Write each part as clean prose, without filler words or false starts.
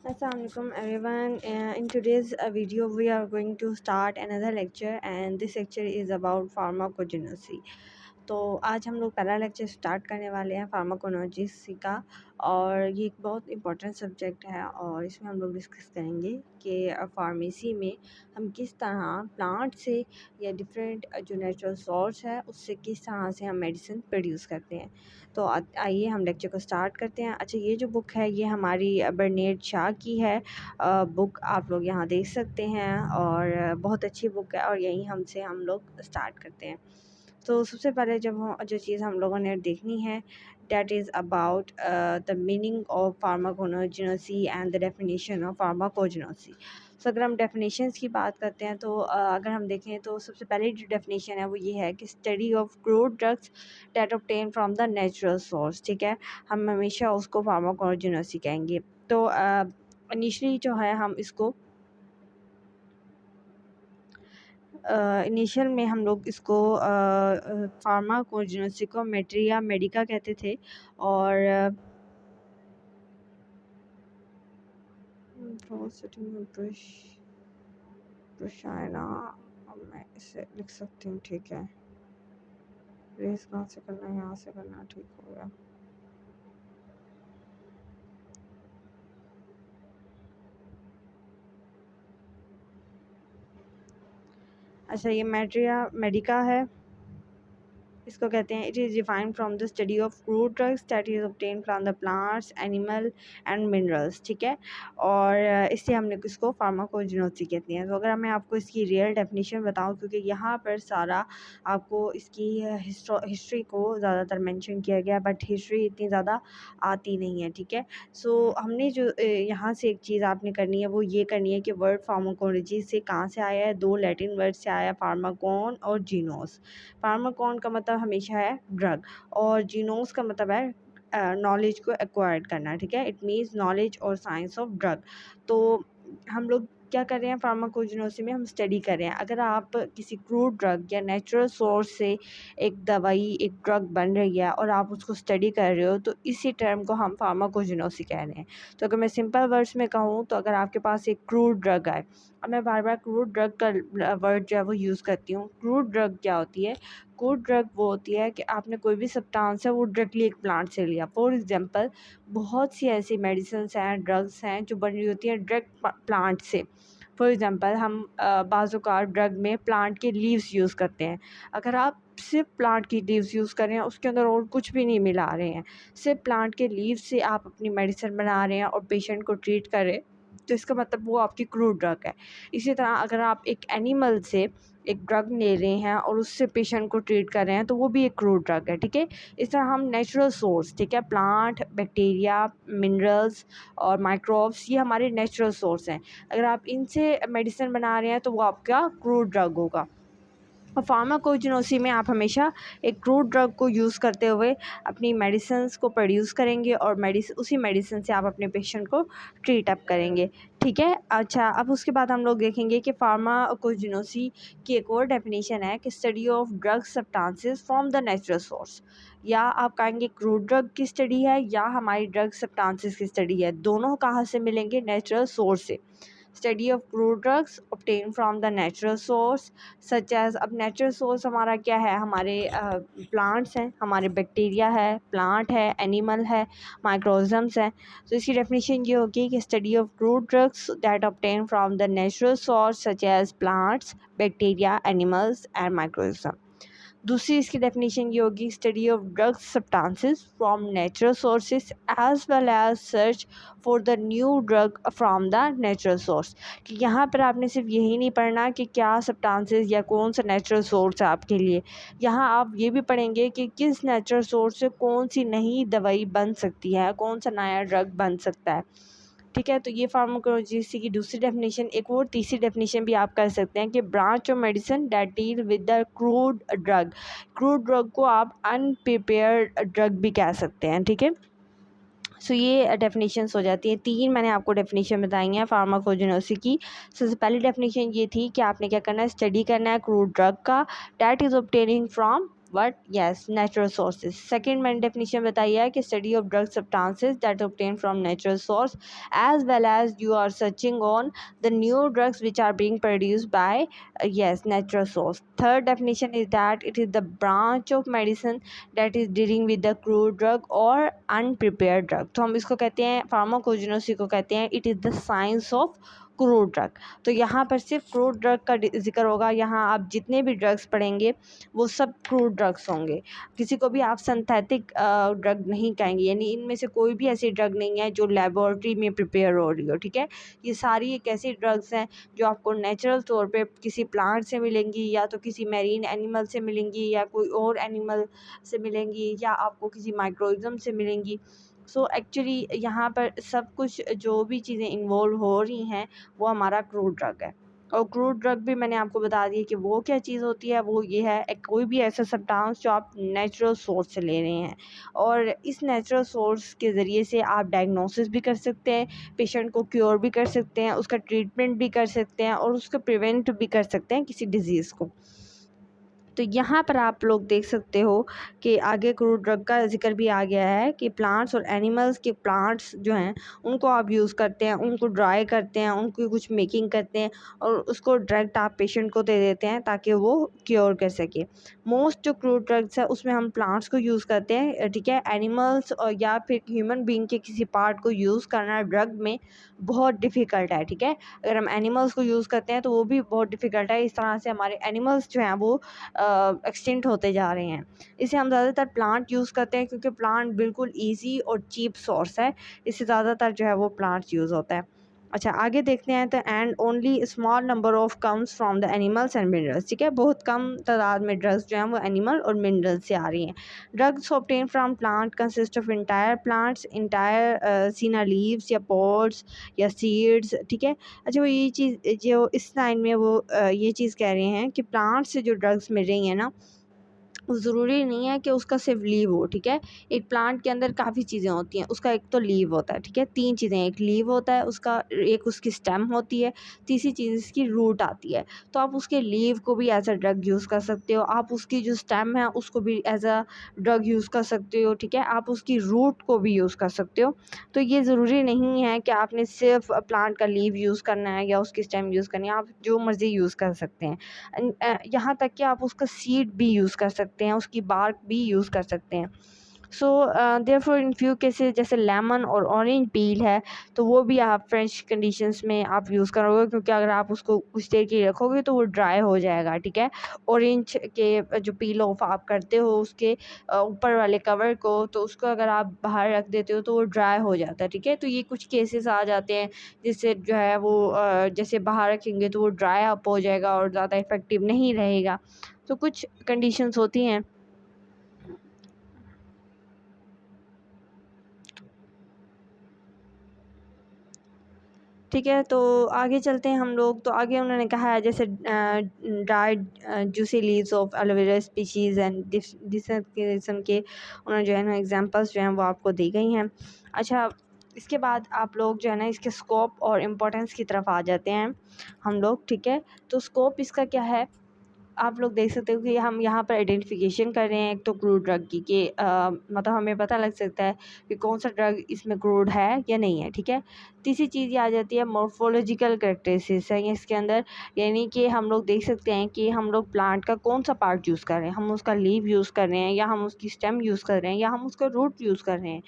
Assalamualaikum everyone. In today's video, we are going to start another lecture, and this lecture is about pharmacogenesis. तो आज हम लोग पहला lecture start करने वाले हैं फार्माकोलॉजी का। और ये एक बहुत इम्पोर्टेंट सब्जेक्ट है और इसमें हम लोग डिस्कस करेंगे कि फार्मेसी में हम किस तरह प्लांट से या डिफरेंट जो नेचुरल सोर्स है उससे किस तरह से हम मेडिसिन प्रोड्यूस करते हैं। तो आइए हम लेक्चर को स्टार्ट करते हैं। अच्छा, ये जो बुक है ये हमारी बर्नेट शाह की है। बुक आप लोग यहाँ देख सकते हैं और बहुत अच्छी बुक है और यहीं हम लोग स्टार्ट करते हैं। तो सबसे पहले जो चीज़ हम लोगों ने देखनी है that is about the meaning of pharmacogenesis and the definition of pharmacogenesis। सो अगर हम डेफिनेशंस की बात करते हैं तो अगर हम देखें तो सबसे पहले जो डेफिनेशन है वो ये है कि study of crude drugs that obtain from the natural source. ठीक है, हम हमेशा उसको फार्माकोजेनेसिस कहेंगे। तो इनिशली जो है हम इसको इनिशियल में हम लोग इसको फार्माकोजेनेसिस को मेट्रिया मेडिका कहते थे। और प्रशायना मैं इसे लिख सकती हूँ। ठीक है, रेस कहाँ से करना है, यहाँ से करना, ठीक हो गया। अच्छा, ये मेट्रिया मेडिका है, इसको कहते हैं। It is defined from the study of crude drugs that is obtain from the plants animal and minerals. ठीक है, और इससे हमने इसको फार्माकोजेनेसिस कहते हैं। तो अगर मैं आपको इसकी रियल डेफिनेशन बताऊं, क्योंकि यहाँ पर सारा आपको इसकी हिस्ट्री को ज़्यादातर मेंशन किया गया, बट हिस्ट्री इतनी ज़्यादा आती नहीं है। ठीक है, सो हमने जो यहाँ से एक चीज़ आपने करनी है वो ये करनी है कि वर्ड फार्माकोलॉजी से कहाँ से आया है। दो लैटिन वर्ड से आया, फार्माकोन और जीनोस। फार्माकोन का मतलब हमेशा है ड्रग और जीनोस का मतलब है नॉलेज को एक्वायर्ड करना। ठीक है, इट मीन्स नॉलेज और साइंस ऑफ ड्रग। तो हम लोग क्या कर रहे हैं फार्माकोजेनेसिस में, हम स्टडी कर रहे हैं। अगर आप किसी क्रूड ड्रग या नेचुरल सोर्स से एक दवाई एक ड्रग बन रही है और आप उसको स्टडी कर रहे हो तो इसी टर्म को हम फार्माकोजेनेसिस कह रहे हैं। तो अगर मैं सिंपल वर्ड्स में कहूँ तो अगर आपके पास एक क्रूड ड्रग है, अब मैं बार बार क्रूड ड्रग का वर्ड जो है वो यूज़ करती हूँ। क्रूड ड्रग क्या होती है? क्रूड ड्रग वो होती है कि आपने कोई भी सब्सटेंस है वो डायरेक्टली एक प्लांट से लिया। फॉर एग्जांपल, बहुत सी ऐसी मेडिसिन्स हैं, ड्रग्स हैं जो बन रही होती हैं डायरेक्ट प्लांट से। फॉर एग्जांपल, हम बाज़-औक़ात ड्रग में प्लांट के लीव्स यूज़ करते हैं। अगर आप सिर्फ प्लांट की लीव्स यूज़ कर रहे हैं, उसके अंदर और कुछ भी नहीं मिला रहे हैं, सिर्फ प्लांट के लीव्स से आप अपनी मेडिसिन बना रहे हैं और पेशेंट को ट्रीट कर रहे हैं, तो इसका मतलब वो आपकी क्रूड ड्रग है। इसी तरह अगर आप एक एनिमल से एक ड्रग ले रहे हैं और उससे पेशेंट को ट्रीट कर रहे हैं तो वो भी एक क्रूड ड्रग है। ठीक है, इस तरह हम नेचुरल सोर्स, ठीक है, प्लांट, बैक्टीरिया, मिनरल्स और माइक्रोब्स, ये हमारे नेचुरल सोर्स हैं। अगर आप इनसे मेडिसिन बना रहे हैं तो वो आपका क्रूड ड्रग होगा। और फार्माकोजेनेसिस में आप हमेशा एक क्रूड ड्रग को यूज़ करते हुए अपनी मेडिसिन्स को प्रोड्यूस करेंगे और उसी मेडिसिन से आप अपने पेशेंट को ट्रीट अप करेंगे। ठीक है, अच्छा, अब उसके बाद हम लोग देखेंगे कि फार्माकोजेनेसिस की एक और डेफिनेशन है कि study of drug substances from the natural source. या आप कहेंगे क्रूड ड्रग की स्टडी है या हमारी ड्रग सब्सटेंसेस की स्टडी है, दोनों कहाँ से मिलेंगे? नेचुरल सोर्स से। Study of crude drugs obtain from the natural source such as, अब नेचुरल सोर्स हमारा क्या है? हमारे प्लांट्स हैं, हमारे बैक्टीरिया है, प्लांट है, एनिमल है, माइक्रोजम्स हैं। तो इसकी डेफिनेशन ये होगी कि study of crude drugs that obtain from the natural source such as plants, bacteria, animals and microorganism. दूसरी इसकी डेफिनेशन ये होगी study of drugs substances from natural sources as well as search for the new drug from the natural source. कि यहाँ पर आपने सिर्फ यही नहीं पढ़ना कि क्या सब्सटेंसेस या कौन सा नेचुरल सोर्स है आपके लिए, यहाँ आप ये भी पढ़ेंगे कि किस नेचुरल सोर्स से कौन सी नई दवाई बन सकती है, कौन सा नया ड्रग बन सकता है। ठीक है, तो ये फार्माकोलॉजी की दूसरी डेफिनेशन। एक और तीसरी डेफिनेशन भी आप कर सकते हैं कि branch of medicine that deal with the crude drug. Crude drug को आप अनप्रिपेयर्ड ड्रग भी कह सकते हैं। ठीक है, सो ये डेफिनेशंस हो जाती हैं। तीन मैंने आपको डेफिनेशन बताई हैं फार्माकोजेनेसिस की। सबसे पहली डेफिनेशन ये थी कि आपने क्या करना है? स्टडी करना है क्रूड ड्रग का, that is obtaining from what? Yes, natural sources. Second मैंने definition बताई है कि study of drug substances that obtain from natural source as well as you are searching on the new drugs which are being produced by yes, natural source. Third definition is that it is the branch of medicine that is dealing with the crude drug or unprepared drug. तो हम इसको कहते हैं फार्माकोजेनेसी को कहते हैं it is the science of crude drug. तो यहाँ पर सिर्फ क्रूड ड्रग का जिक्र होगा। यहाँ आप जितने भी ड्रग्स पढ़ेंगे वो सब क्रूड ड्रग्स होंगे। किसी को भी आप सिंथेटिक ड्रग नहीं कहेंगे, यानी इनमें से कोई भी ऐसी ड्रग नहीं है जो लेबोरेटरी में प्रिपेयर हो रही हो, ठीक है। ये सारी एक ऐसी ड्रग्स हैं जो आपको नेचुरल तौर पे किसी प्लांट से मिलेंगी या तो किसी मैरीन एनिमल से मिलेंगी या कोई और एनिमल से मिलेंगी या आपको किसी माइक्रोइज्म से मिलेंगी। सो एक्चुअली यहाँ पर सब कुछ जो भी चीज़ें इन्वॉल्व हो रही हैं वो हमारा क्रूड ड्रग है। और क्रूड ड्रग भी मैंने आपको बता दी कि वो क्या चीज़ होती है। वो ये है कोई भी ऐसा सब्सटेंस जो आप नेचुरल सोर्स से ले रहे हैं और इस नेचुरल सोर्स के ज़रिए से आप डायग्नोसिस भी कर सकते हैं, पेशेंट को क्योर भी कर सकते हैं, उसका ट्रीटमेंट भी कर सकते हैं और उसको प्रिवेंट भी कर सकते हैं किसी डिज़ीज़ को। तो यहाँ पर आप लोग देख सकते हो कि आगे क्रूड ड्रग का जिक्र भी आ गया है कि प्लांट्स और एनिमल्स के प्लांट्स जो हैं उनको आप यूज़ करते हैं, उनको ड्राई करते हैं, उनकी कुछ मेकिंग करते हैं और उसको डायरेक्ट आप पेशेंट को दे देते हैं ताकि वो क्योर कर सके। मोस्ट जो क्रूड ड्रग्स है उसमें हम प्लांट्स को यूज़ करते हैं, ठीक है। एनिमल्स और या फिर ह्यूमन बीइंग के किसी पार्ट को यूज़ करना ड्रग में बहुत डिफ़िकल्ट है, ठीक है। अगर हम एनिमल्स को यूज़ करते हैं तो वो भी बहुत डिफ़िकल्ट है। इस तरह से हमारे एनिमल्स जो हैं वो एक्सटिंक्ट होते जा रहे हैं। इसे हम ज़्यादातर प्लांट यूज़ करते हैं क्योंकि प्लांट बिल्कुल ईज़ी और चीप सोर्स है, इससे ज़्यादातर जो है वो प्लांट्स यूज़ होता है। अच्छा, आगे देखते हैं। तो and only small number of comes from the animals and minerals, ठीक है। बहुत कम तादाद में ड्रग्स जो हैं वो एनिमल और मिनरल्स से आ रही हैं। Drugs obtain from plant consist of entire plants, entire सीना लीव्स या पॉड्स या सीड्स, ठीक है। अच्छा, वो ये चीज़ जो इस लाइन में वो ये चीज़ कह रहे हैं कि प्लांट से जो ड्रग्स मिल रही हैं ना, ज़रूरी नहीं है कि उसका सिर्फ लीव हो, ठीक है। एक प्लांट के अंदर काफ़ी चीज़ें होती हैं। उसका एक तो लीव होता है, ठीक है। 3 चीज़ें, एक लीव होता है उसका, एक उसकी स्टेम होती है, तीसरी चीज़ इसकी रूट आती है। तो आप उसके लीव को भी एज़ अ ड्रग यूज़ कर सकते हो, आप उसकी जो स्टेम है उसको भी एज़ अ ड्रग यूज़ कर सकते हो, ठीक है। आप उसकी रूट को भी यूज़ कर सकते हो। तो ये ज़रूरी नहीं है कि आपने सिर्फ प्लांट का लीव यूज़ करना है या उसकी स्टेम यूज़ करनी है, आप जो मर्ज़ी यूज़ कर सकते हैं। यहाँ तक कि आप उसका सीड भी यूज़ कर सकते हैं, उसकी बार्क भी यूज़ कर सकते हैं। So therefore in few cases जैसे लेमन और ऑरेंज पील है तो वो भी आप फ्रेश कंडीशंस में आप यूज़ करोगे, क्योंकि अगर आप उसको कुछ देर के लिए रखोगे तो वो ड्राई हो जाएगा, ठीक है। ऑरेंज के जो पील ऑफ आप करते हो उसके ऊपर वाले कवर को, तो उसको अगर आप बाहर रख देते हो तो वो ड्राई हो जाता है, ठीक है। तो ये कुछ केसेस आ जाते हैं जिससे जो है वो जैसे बाहर रखेंगे तो वो ड्राई अप हो जाएगा और ज़्यादा इफ़ेक्टिव नहीं रहेगा। तो कुछ कंडीशंस होती हैं। ठीक है, तो आगे चलते हैं हम लोग। तो आगे उन्होंने कहा है जैसे dried juicy leaves of aloe vera species and different किस्म के उन्होंने जो है ना एग्जांपल्स जो हैं वो आपको दी गई हैं। अच्छा, इसके बाद आप लोग जो है ना इसके स्कोप और इम्पोर्टेंस की तरफ आ जाते हैं हम लोग, ठीक है। तो स्कोप इसका क्या है, आप लोग देख सकते हो कि हम यहाँ पर आइडेंटिफिकेशन कर रहे हैं एक तो क्रूड ड्रग की कि मतलब हमें पता लग सकता है कि कौन सा ड्रग इसमें क्रूड है या नहीं है, ठीक है। तीसरी चीज़ ये आ जाती है मॉर्फोलॉजिकल कैरेक्टरिस्टिक्स है इसके अंदर, यानी कि हम लोग देख सकते हैं कि हम लोग प्लांट का कौन सा पार्ट यूज़ कर रहे हैं, हम उसका लीव यूज़ कर रहे हैं या हम उसकी स्टेम यूज़ कर रहे हैं या हम उसका रूट यूज़ कर रहे हैं।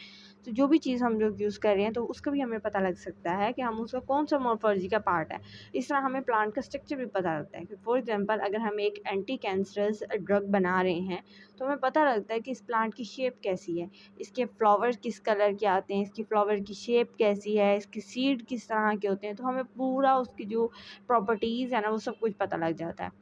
तो जो भी चीज़ हम लोग यूज़ कर रहे हैं तो उसका भी हमें पता लग सकता है कि हम उसका कौन सा मॉर्फोलॉजी का पार्ट है। इस तरह हमें प्लांट का स्ट्रक्चर भी पता लगता है कि फॉर एग्जांपल अगर हम एक एंटी कैंसरस ड्रग बना रहे हैं तो हमें पता लगता है कि इस प्लांट की शेप कैसी है, इसके फ्लावर किस कलर के आते हैं, इसकी फ्लावर की शेप कैसी है, इसके सीड किस तरह के होते हैं। तो हमें पूरा उसकी जो प्रॉपर्टीज़ है ना वो सब कुछ पता लग जाता है।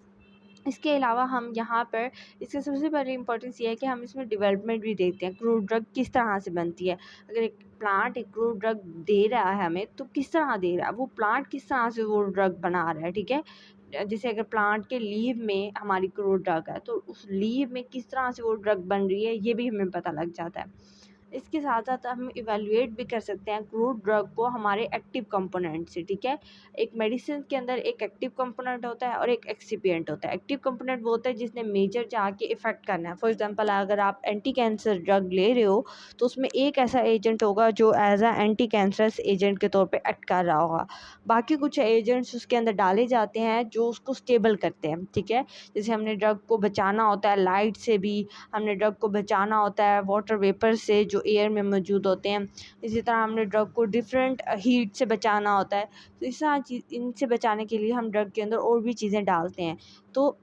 इसके अलावा हम यहाँ पर इसका सबसे पहले इम्पोर्टेंस ये है कि हम इसमें डेवलपमेंट भी देखते हैं, क्रूड ड्रग किस तरह से बनती है। अगर एक प्लांट एक क्रूड ड्रग दे रहा है हमें तो किस तरह दे रहा है, वो प्लांट किस तरह से वो ड्रग बना रहा है, ठीक है। जैसे अगर प्लांट के लीव में हमारी क्रूड ड्रग है तो उस लीव में किस तरह से वो ड्रग बन रही है ये भी हमें पता लग जाता है। इसके साथ साथ हम इवेलुएट भी कर सकते हैं क्रूड ड्रग को हमारे एक्टिव कंपोनेंट से, ठीक है। एक मेडिसिन के अंदर एक एक्टिव कंपोनेंट होता है और एक एक्सिपिएंट होता है। एक्टिव कंपोनेंट वो होता है जिसने मेजर जाके इफेक्ट करना है। फॉर एग्जांपल अगर आप एंटी कैंसर ड्रग ले रहे हो तो उसमें एक ऐसा एजेंट होगा जो as a anti cancerous agent के तौर पे एक्ट कर रहा होगा। बाकी कुछ एजेंट्स उसके अंदर डाले जाते हैं जो उसको स्टेबल करते हैं, ठीक है। जैसे हमने ड्रग को बचाना होता है लाइट से भी, हमने ड्रग को बचाना होता है वाटर वेपर से जो एयर में मौजूद होते हैं। इसी तरह हमने ड्रग को डिफरेंट हीट से बचाना होता है। तो इस तरह इनसे बचाने के लिए हम ड्रग के अंदर और भी चीज़ें डालते हैं। तो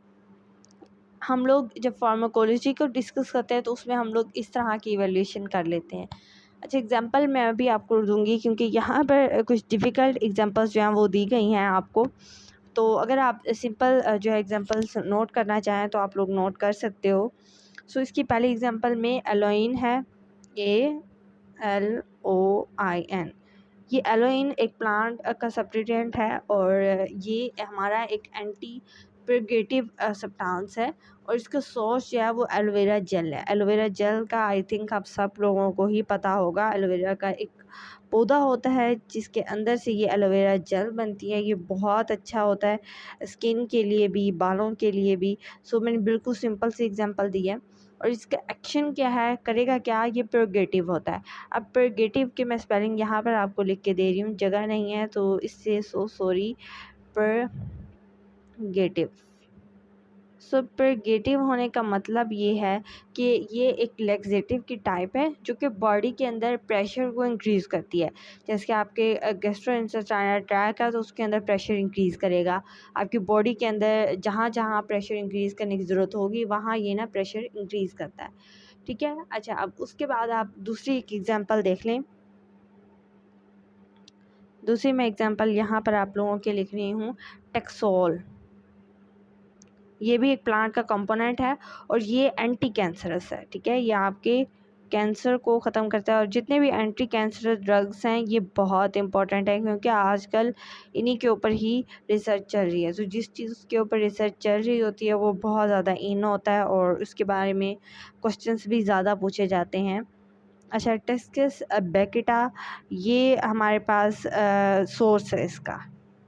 हम लोग जब फार्माकोलॉजी को डिस्कस करते हैं तो उसमें हम लोग इस तरह की इवैल्यूएशन कर लेते हैं। अच्छा, एग्जांपल मैं अभी आपको दूंगी क्योंकि यहाँ पर कुछ डिफ़िकल्ट एग्जांपल्स जो हैं वो दी गई हैं आपको। तो अगर आप सिंपल जो है एग्जांपल्स नोट करना चाहें तो आप लोग नोट कर सकते हो। सो इसकी पहली एग्जांपल में एलोइन है, ALOIN। ये एलोइन एक प्लांट का सब्स्टिट्यूएंट है और ये हमारा एक एंटी प्रिगेटिव सब्सटेंस है और इसका सोर्स जो है वो एलोवेरा जेल है। एलोवेरा जेल का आई थिंक आप सब लोगों को ही पता होगा। एलोवेरा का एक पौधा होता है जिसके अंदर से ये एलोवेरा जेल बनती है। ये बहुत अच्छा होता है स्किन के लिए भी, बालों के लिए भी। सो मैंने बिल्कुल सिंपल सी एग्जांपल दी है। और इसका एक्शन क्या है, करेगा क्या, ये प्रोगेटिव होता है। अब प्रोगेटिव के मैं स्पेलिंग यहाँ पर आपको लिख के दे रही हूँ, जगह नहीं है तो इससे सॉरी। प्रोगेटिव, सो प्रोगेटिव होने का मतलब ये है कि ये एक लेक्सेटिव की टाइप है जो कि बॉडी के अंदर प्रेशर को इंक्रीज़ करती है। जैसे कि आपके गैस्ट्रोइंटेस्टाइनल ट्रैक्ट है तो उसके अंदर प्रेशर इंक्रीज़ करेगा। आपकी बॉडी के अंदर जहाँ जहाँ प्रेशर इंक्रीज़ करने की ज़रूरत होगी वहाँ ये ना प्रेशर इंक्रीज़ करता है, ठीक है। अच्छा, अब उसके बाद आप दूसरी एक एग्जांपल देख लें। दूसरी मैं एग्जांपल यहाँ पर आप लोगों के लिख रही हूँ, टेक्सोल। ये भी एक प्लांट का कंपोनेंट है और ये एंटी कैंसरस है, ठीक है। ये आपके कैंसर को ख़त्म करता है और जितने भी एंटी कैंसरस ड्रग्स हैं ये बहुत इंपॉर्टेंट है क्योंकि आजकल इन्हीं के ऊपर ही रिसर्च चल रही है। तो जिस चीज़ के ऊपर रिसर्च चल रही होती है वो बहुत ज़्यादा इन होता है और उसके बारे में क्वेश्चंस भी ज़्यादा पूछे जाते हैं। अच्छा, टेस्कस बेकिटा, ये हमारे पास सोर्स है इसका,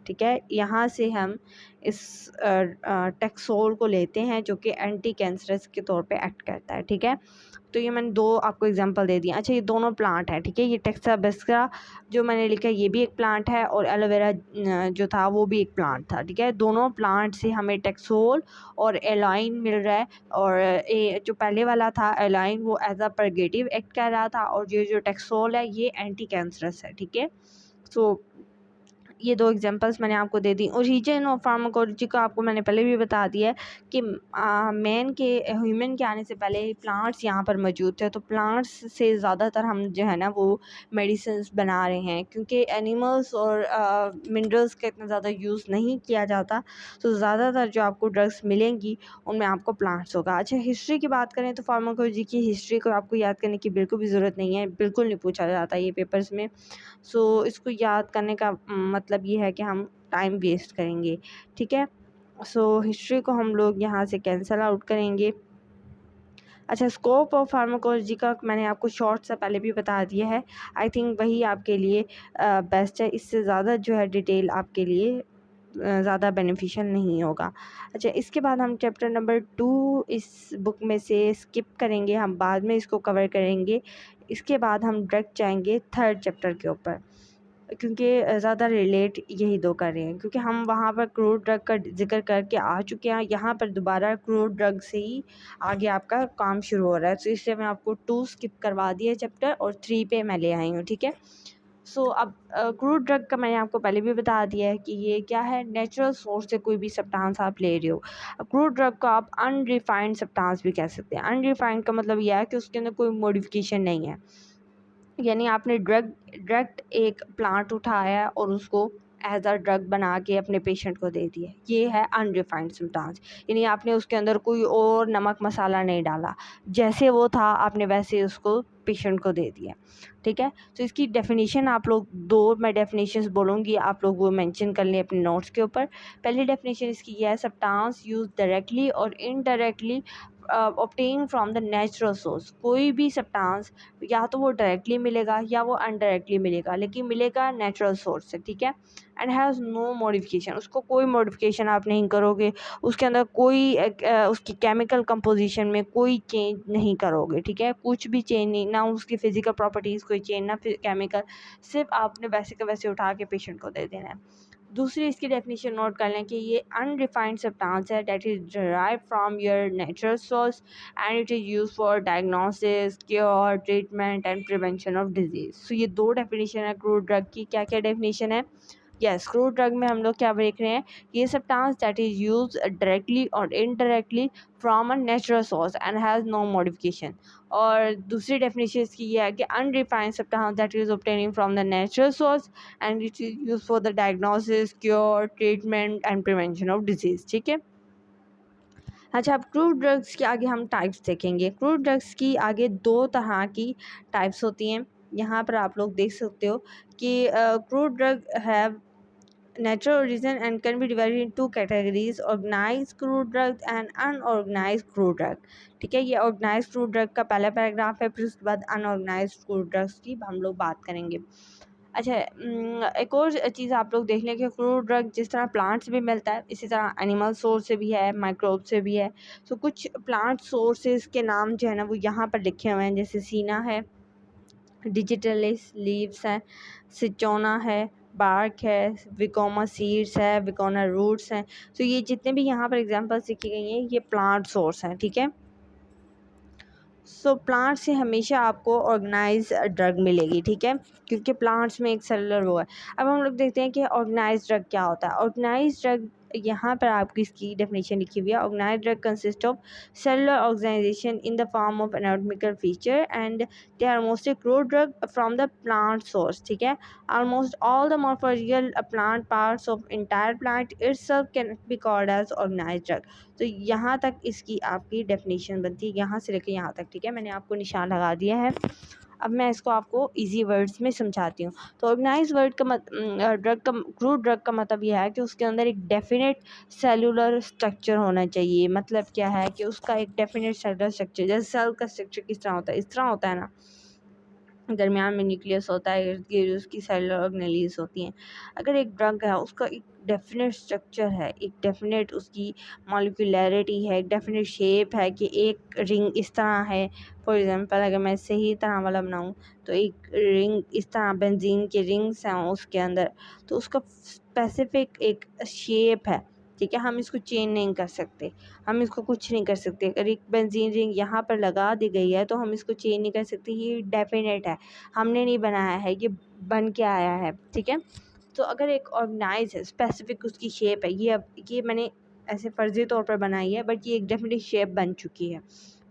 ठीक है। यहाँ से हम इस टेक्सोल को लेते हैं जो कि एंटी कैंसरस के तौर पे एक्ट करता है, ठीक है। तो ये मैंने दो आपको एग्जांपल दे दिए। अच्छा, ये दोनों प्लांट हैं, ठीक है। ये टेक्साबेस्का जो मैंने लिखा है ये भी एक प्लांट है और एलोवेरा जो था वो भी एक प्लांट था, ठीक है। दोनों प्लांट से हमें टेक्सोल और एलाइन मिल रहा है। और जो पहले वाला था एलाइन वो एज अ परगेटिव एक्ट कर रहा था और ये जो टेक्सोल है ये एंटी कैंसरस है, ठीक है। सो ये दो एग्जांपल्स मैंने आपको दे दी। ओरिजिन ऑफ फार्माकोलॉजी को आपको मैंने पहले भी बता दिया है कि मैन के ह्यूमन के आने से पहले प्लांट्स यहाँ पर मौजूद थे। तो प्लांट्स से ज़्यादातर हम जो है ना वो मेडिसिन्स बना रहे हैं क्योंकि एनिमल्स और मिनरल्स का इतना ज़्यादा यूज़ नहीं किया जाता। तो ज़्यादातर जो आपको ड्रग्स मिलेंगी उनमें आपको प्लांट्स होगा। अच्छा, हिस्ट्री की बात करें तो फार्माकोलॉजी की हिस्ट्री को आपको याद करने की बिल्कुल भी ज़रूरत नहीं है, बिल्कुल नहीं पूछा जाता ये पेपर्स में। सो इसको याद करने का मतलब ये है कि हम टाइम वेस्ट करेंगे, ठीक है। सो हिस्ट्री को हम लोग यहाँ से कैंसल आउट करेंगे। अच्छा, स्कोप ऑफ फार्माकोलॉजी का मैंने आपको शॉर्ट सा पहले भी बता दिया है। आई थिंक वही आपके लिए बेस्ट है। इससे ज़्यादा जो है डिटेल आपके लिए ज़्यादा बेनिफिशियल नहीं होगा। अच्छा, इसके बाद हम चैप्टर नंबर 2 इस बुक में से स्किप करेंगे, हम बाद में इसको कवर करेंगे। इसके बाद हम डायरेक्ट जाएंगे थर्ड चैप्टर के ऊपर क्योंकि ज़्यादा रिलेट यही दो कर रहे हैं क्योंकि हम वहाँ पर क्रूड ड्रग का जिक्र करके आ चुके हैं। यहाँ पर दोबारा क्रूड ड्रग से ही आगे आपका काम शुरू हो रहा है। तो इसलिए मैं आपको 2 स्किप करवा दिया चैप्टर और 3 पे मैं ले आई हूँ, ठीक है। सो अब क्रूड ड्रग का मैंने आपको पहले भी बता दिया है कि ये क्या है, नेचुरल सोर्स से कोई भी सब्सटेंस आप ले रहे हो। अब क्रूड ड्रग को आप अनरिफाइंड सब्सटेंस भी कह सकते हैं। अनरिफाइंड का मतलब यह है कि उसके अंदर कोई मॉडिफिकेशन नहीं है, यानी आपने डायरेक्ट एक प्लांट उठाया और उसको एज अ ड्रग बना के अपने पेशेंट को दे दिया। ये है अनरिफाइंड सब्सटेंस, यानी आपने उसके अंदर कोई और नमक मसाला नहीं डाला, जैसे वो था आपने वैसे उसको पेशेंट को दे दिया, ठीक है। तो इसकी डेफिनेशन आप लोग दो मैं डेफिनेशंस बोलूँगी, आप लोग वो मेंशन कर लें अपने नोट्स के ऊपर। पहली डेफिनेशन इसकी यह है, सब्सटेंस यूज डायरेक्टली और indirectly obtain from the natural source. कोई भी सब्सटेंस या तो वो डायरेक्टली मिलेगा या वो अनडायरेक्टली मिलेगा, लेकिन मिलेगा नेचुरल सोर्स से, ठीक है। एंड हैज़ नो मॉडिफिकेशन, उसको कोई मॉडिफिकेशन आप नहीं करोगे, उसके अंदर कोई उसकी केमिकल कंपोजिशन में कोई चेंज नहीं करोगे, ठीक है। कुछ भी चेंज नहीं, ना उसकी फिजिकल प्रॉपर्टीज़ कोई चेंज, ना केमिकल, सिर्फ आपने वैसे के वैसे उठा के पेशेंट को दे देना है। दूसरी इसकी डेफिनेशन नोट कर लें कि ये अनरिफाइंड सब्सटेंस है that is derive from your natural source and it is use for diagnosis, cure, treatment and prevention of disease. So ये दो डेफिनेशन है क्रूड ड्रग की। क्या क्या डेफिनेशन है? यस, क्रूड ड्रग में हम लोग क्या देख रहे हैं, ये substance that is use directly और indirectly from a natural source and has no modification. और दूसरी डेफिनेशन इसकी ये है कि unrefined substance that is obtaining from the natural source and it is use for the diagnosis, cure, treatment and prevention of disease, ठीक है। अच्छा, अब क्रूड ड्रग्स के आगे हम टाइप्स देखेंगे। क्रूड ड्रग्स की आगे दो तरह की टाइप्स होती हैं। यहाँ पर आप लोग देख सकते हो कि crude drug have natural origin and can be divided in two categories: organized crude drugs and unorganized crude drug, ठीक है। ये ऑर्गेनाइज्ड क्रूड ड्रग का पहला पैराग्राफ है, फिर उसके बाद अनऑर्गेनाइज्ड क्रूड ड्रग्स की हम लोग बात करेंगे। अच्छा, एक और चीज़ आप लोग देख लें कि क्रूड ड्रग जिस तरह प्लांट से भी मिलता है, इसी तरह एनिमल सोर्स से भी है, माइक्रोब से भी है। तो कुछ प्लांट सोर्सेज के नाम जो है ना वो यहाँ पर लिखे हुए हैं, जैसे सीना है, डिजिटलिस लीव्स हैं, सिचोना है, बार्क है, विकोमा सीड्स है, विकोना रूट्स हैं। तो ये जितने भी यहाँ पर एग्जांपल्स लिखी गई हैं ये प्लांट सोर्स हैं, ठीक है। सो प्लांट से हमेशा आपको ऑर्गेनाइज ड्रग मिलेगी, ठीक है, क्योंकि प्लांट्स में एक सेलुलर वो है। अब हम लोग देखते हैं कि ऑर्गेनाइज ड्रग क्या होता है। ऑर्गेनाइज ड्रग यहाँ पर आपकी इसकी डेफिनेशन लिखी हुई है। Organise drug consist of cellular organisation in the form of anatomical feature and they are mostly crude drug from the plant source, ठीक है। Almost all the morphological plant parts of entire plant itself can be called as organise drug. तो यहाँ तक इसकी आपकी definition बनती है, यहाँ से लेकर यहाँ तक, ठीक है। मैंने आपको निशान लगा दिया है। अब मैं इसको आपको इजी वर्ड्स में समझाती हूँ। तो ऑर्गेनाइज वर्ड का ड्रग का क्रूड ड्रग का मतलब यह है कि उसके अंदर एक डेफिनेट सेलुलर स्ट्रक्चर होना चाहिए। मतलब क्या है कि उसका एक डेफिनेट सेलुलर स्ट्रक्चर, जैसे सेल का स्ट्रक्चर किस तरह होता है, इस तरह होता है ना, दरमियान में न्यूक्लियस होता है, इर्द गिर्द उसकी सेलुलर ऑर्गेनेलीज होती हैं। अगर एक ड्रग है उसका एक डेफिनेट स्ट्रक्चर है, एक डेफिनेट उसकी मॉलिक्यूलैरिटी है, एक डेफिनेट शेप है कि एक रिंग इस तरह है। फॉर एग्जांपल अगर मैं सही तरह वाला बनाऊँ तो एक रिंग इस तरह बेंजीन के रिंग्स हैं उसके अंदर, तो उसका स्पेसिफिक एक शेप है, ठीक है। हम इसको चेंज नहीं कर सकते, हम इसको कुछ नहीं कर सकते। अगर एक बेंजीन रिंग यहाँ पर लगा दी गई है तो हम इसको चेंज नहीं कर सकते, ये डेफिनेट है, हमने नहीं बनाया है, ये बन के आया है, ठीक है। तो अगर एक ऑर्गेनाइज है, स्पेसिफिक उसकी शेप है, ये अब ये मैंने ऐसे फर्जी तौर पर बनाई है, बट ये एक डेफिनेट शेप बन चुकी है,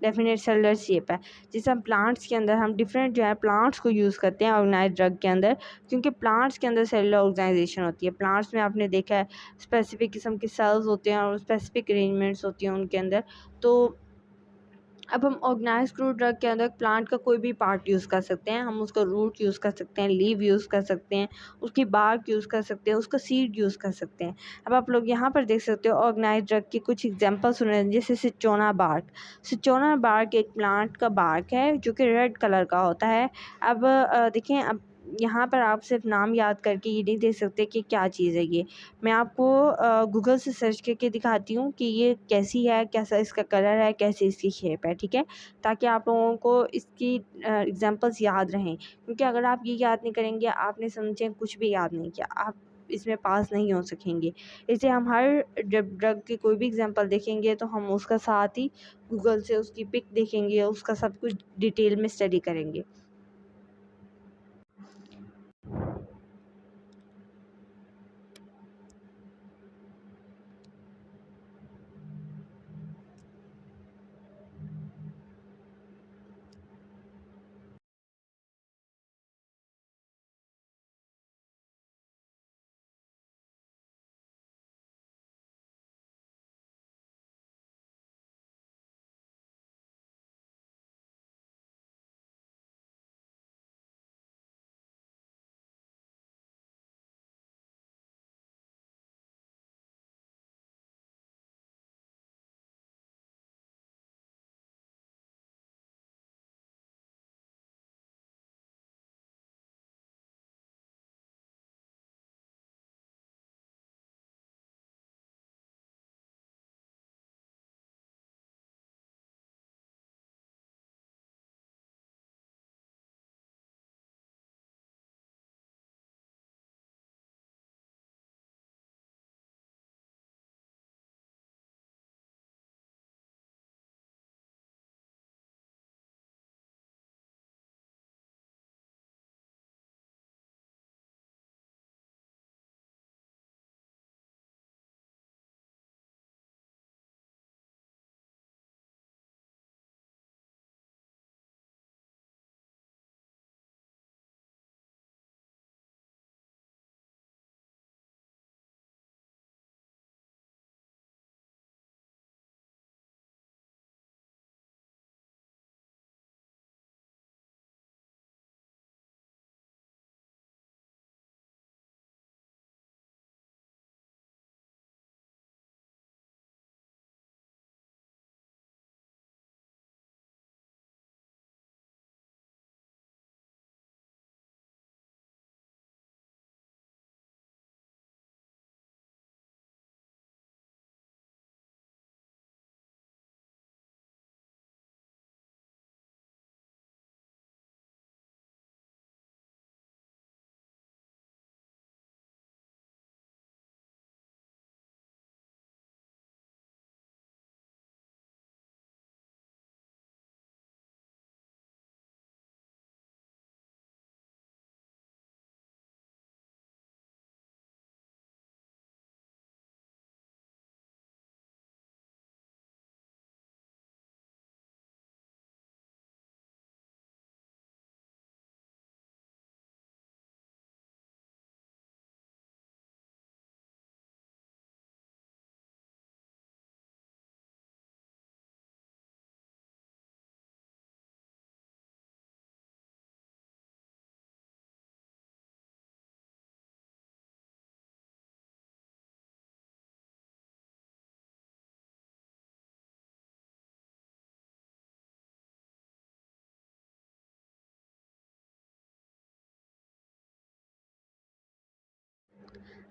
डेफिनेट सेलुलर शेप है। जैसे हम प्लांट्स के अंदर हम डिफरेंट जो है प्लांट्स को यूज़ करते हैं ऑर्गेनाइज ड्रग के अंदर, क्योंकि प्लांट्स के अंदर सेलुलर ऑर्गेनाइजेशन होती है। प्लांट्स में आपने देखा है स्पेसिफिक किस्म के सेल्स होते हैं और स्पेसिफिक अरेंजमेंट्स होती हैं उनके अंदर। तो अब हम ऑर्गेनाइज क्रूड ड्रग के अंदर प्लांट का कोई भी पार्ट यूज़ कर सकते हैं। हम उसका रूट यूज़ कर सकते हैं, लीव यूज़ कर सकते हैं, उसकी बार्क यूज़ कर सकते हैं, उसका सीड यूज़ कर सकते हैं। अब आप लोग यहाँ पर देख सकते हो ऑर्गेनाइज ड्रग की कुछ एग्जांपल सुन रहे हैं, जैसे सिचोना बार्क। सिचोना बार्क एक प्लांट का बार्क है जो कि रेड कलर का होता है। अब देखें, अब यहाँ पर आप सिर्फ नाम याद करके ये नहीं देख सकते कि क्या चीज़ है ये। मैं आपको गूगल से सर्च करके दिखाती हूँ कि ये कैसी है, कैसा इसका कलर है, कैसी इसकी शेप है, ठीक है, ताकि आप लोगों को इसकी एग्जांपल्स याद रहें। क्योंकि अगर आप ये याद नहीं करेंगे, आपने समझे कुछ भी याद नहीं किया, आप इसमें पास नहीं हो सकेंगे। इसलिए हम हर जब ड्रग की कोई भी एग्जांपल देखेंगे तो हम उसका साथ ही गूगल से उसकी पिक देखेंगे, उसका सब कुछ डिटेल में स्टडी करेंगे।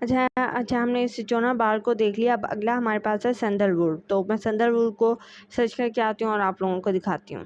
अच्छा हमने इस सिचोना बार को देख लिया। अब अगला हमारे पास है सैंडलवुड। तो मैं सैंडलवुड को सर्च करके आती हूँ और आप लोगों को दिखाती हूँ।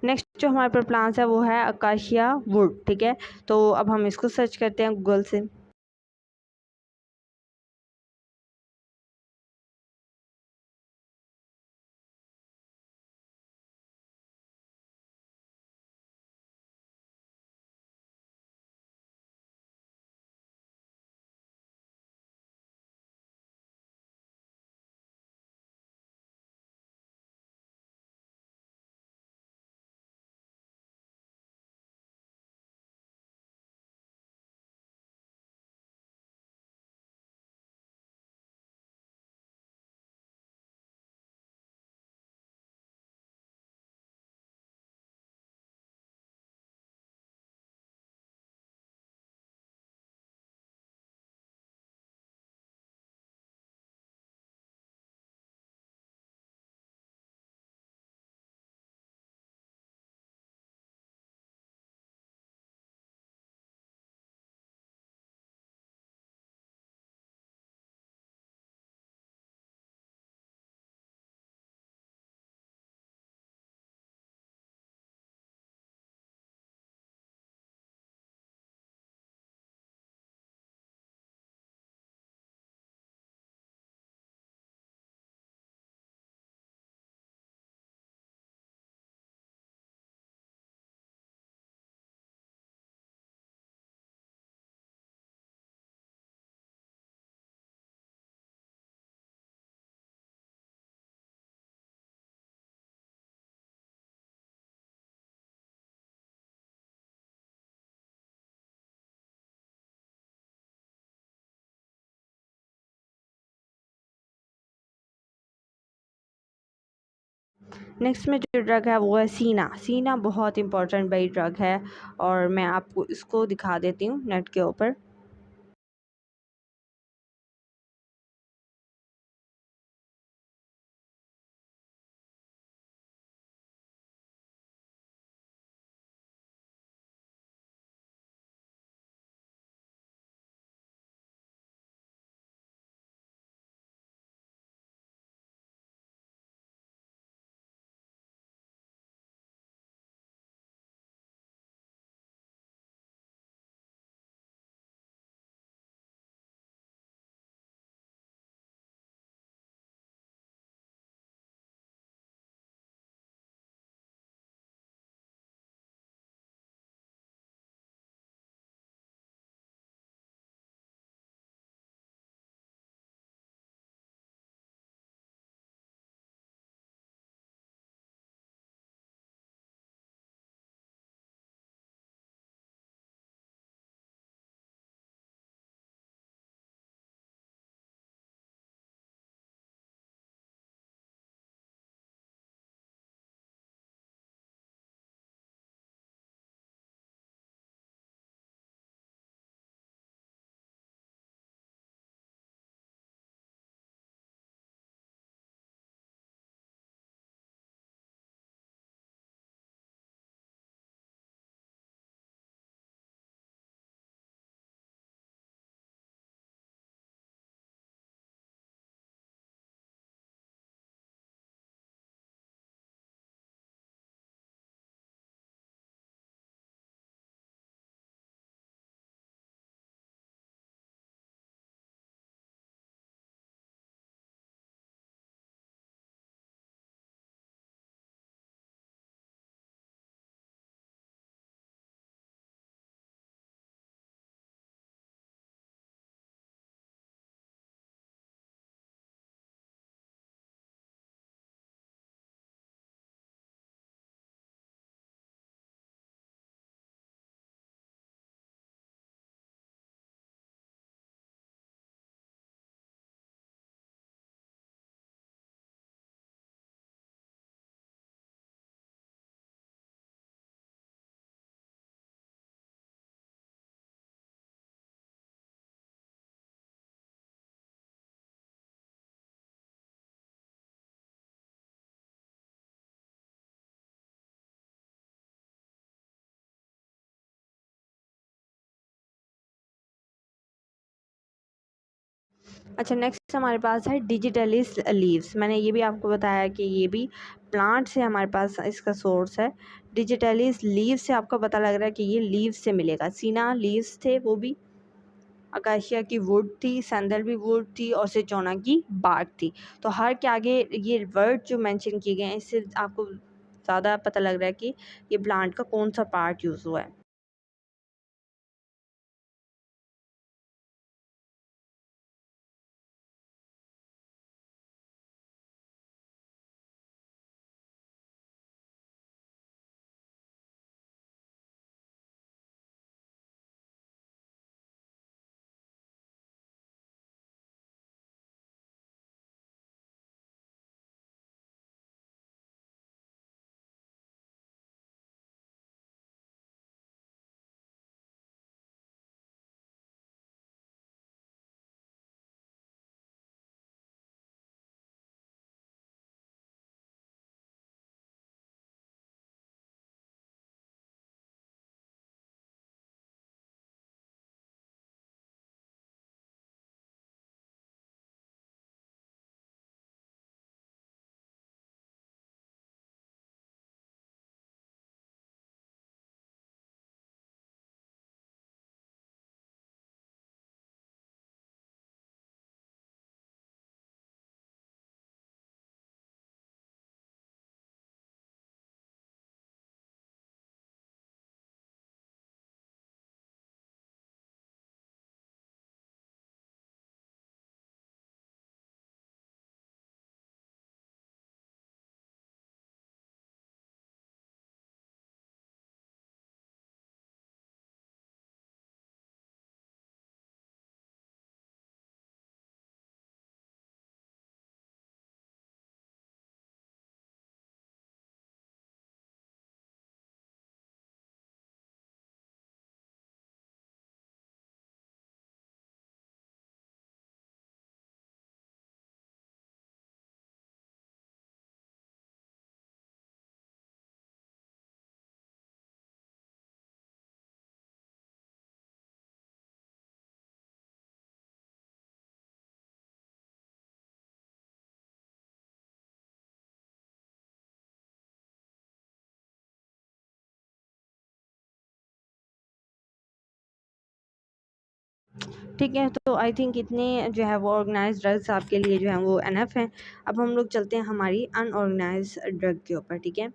नेक्स्ट जो हमारे पास प्लांट्स है वो है अकाशिया वुड। ठीक है, तो अब हम इसको सर्च करते हैं गूगल से। नेक्स्ट में जो ड्रग है वो है सीना। सीना बहुत इंपॉर्टेंट बड़ी ड्रग है और मैं आपको इसको दिखा देती हूँ नेट के ऊपर। अच्छा, नेक्स्ट हमारे पास है डिजिटलिस लीव्स। मैंने ये भी आपको बताया कि ये भी प्लांट से हमारे पास इसका सोर्स है। डिजिटलिस लीव्स से आपको पता लग रहा है कि ये लीव्स से मिलेगा। सीना लीव्स थे, वो भी अकाशिया की वुड थी, सैंडलवी वुड थी और सिचोना की बार्क थी। तो हर के आगे ये वर्ड जो मेंशन किए गए हैं, इससे आपको ज़्यादा पता लग रहा है कि ये प्लांट का कौन सा पार्ट यूज़ हुआ है। ठीक है, तो आई थिंक इतने जो है वो ऑर्गेनाइज्ड ड्रग्स आपके लिए जो है वो एनफ हैं। अब हम लोग चलते हैं हमारी अनऑर्गेनाइज्ड ड्रग के ऊपर, ठीक है।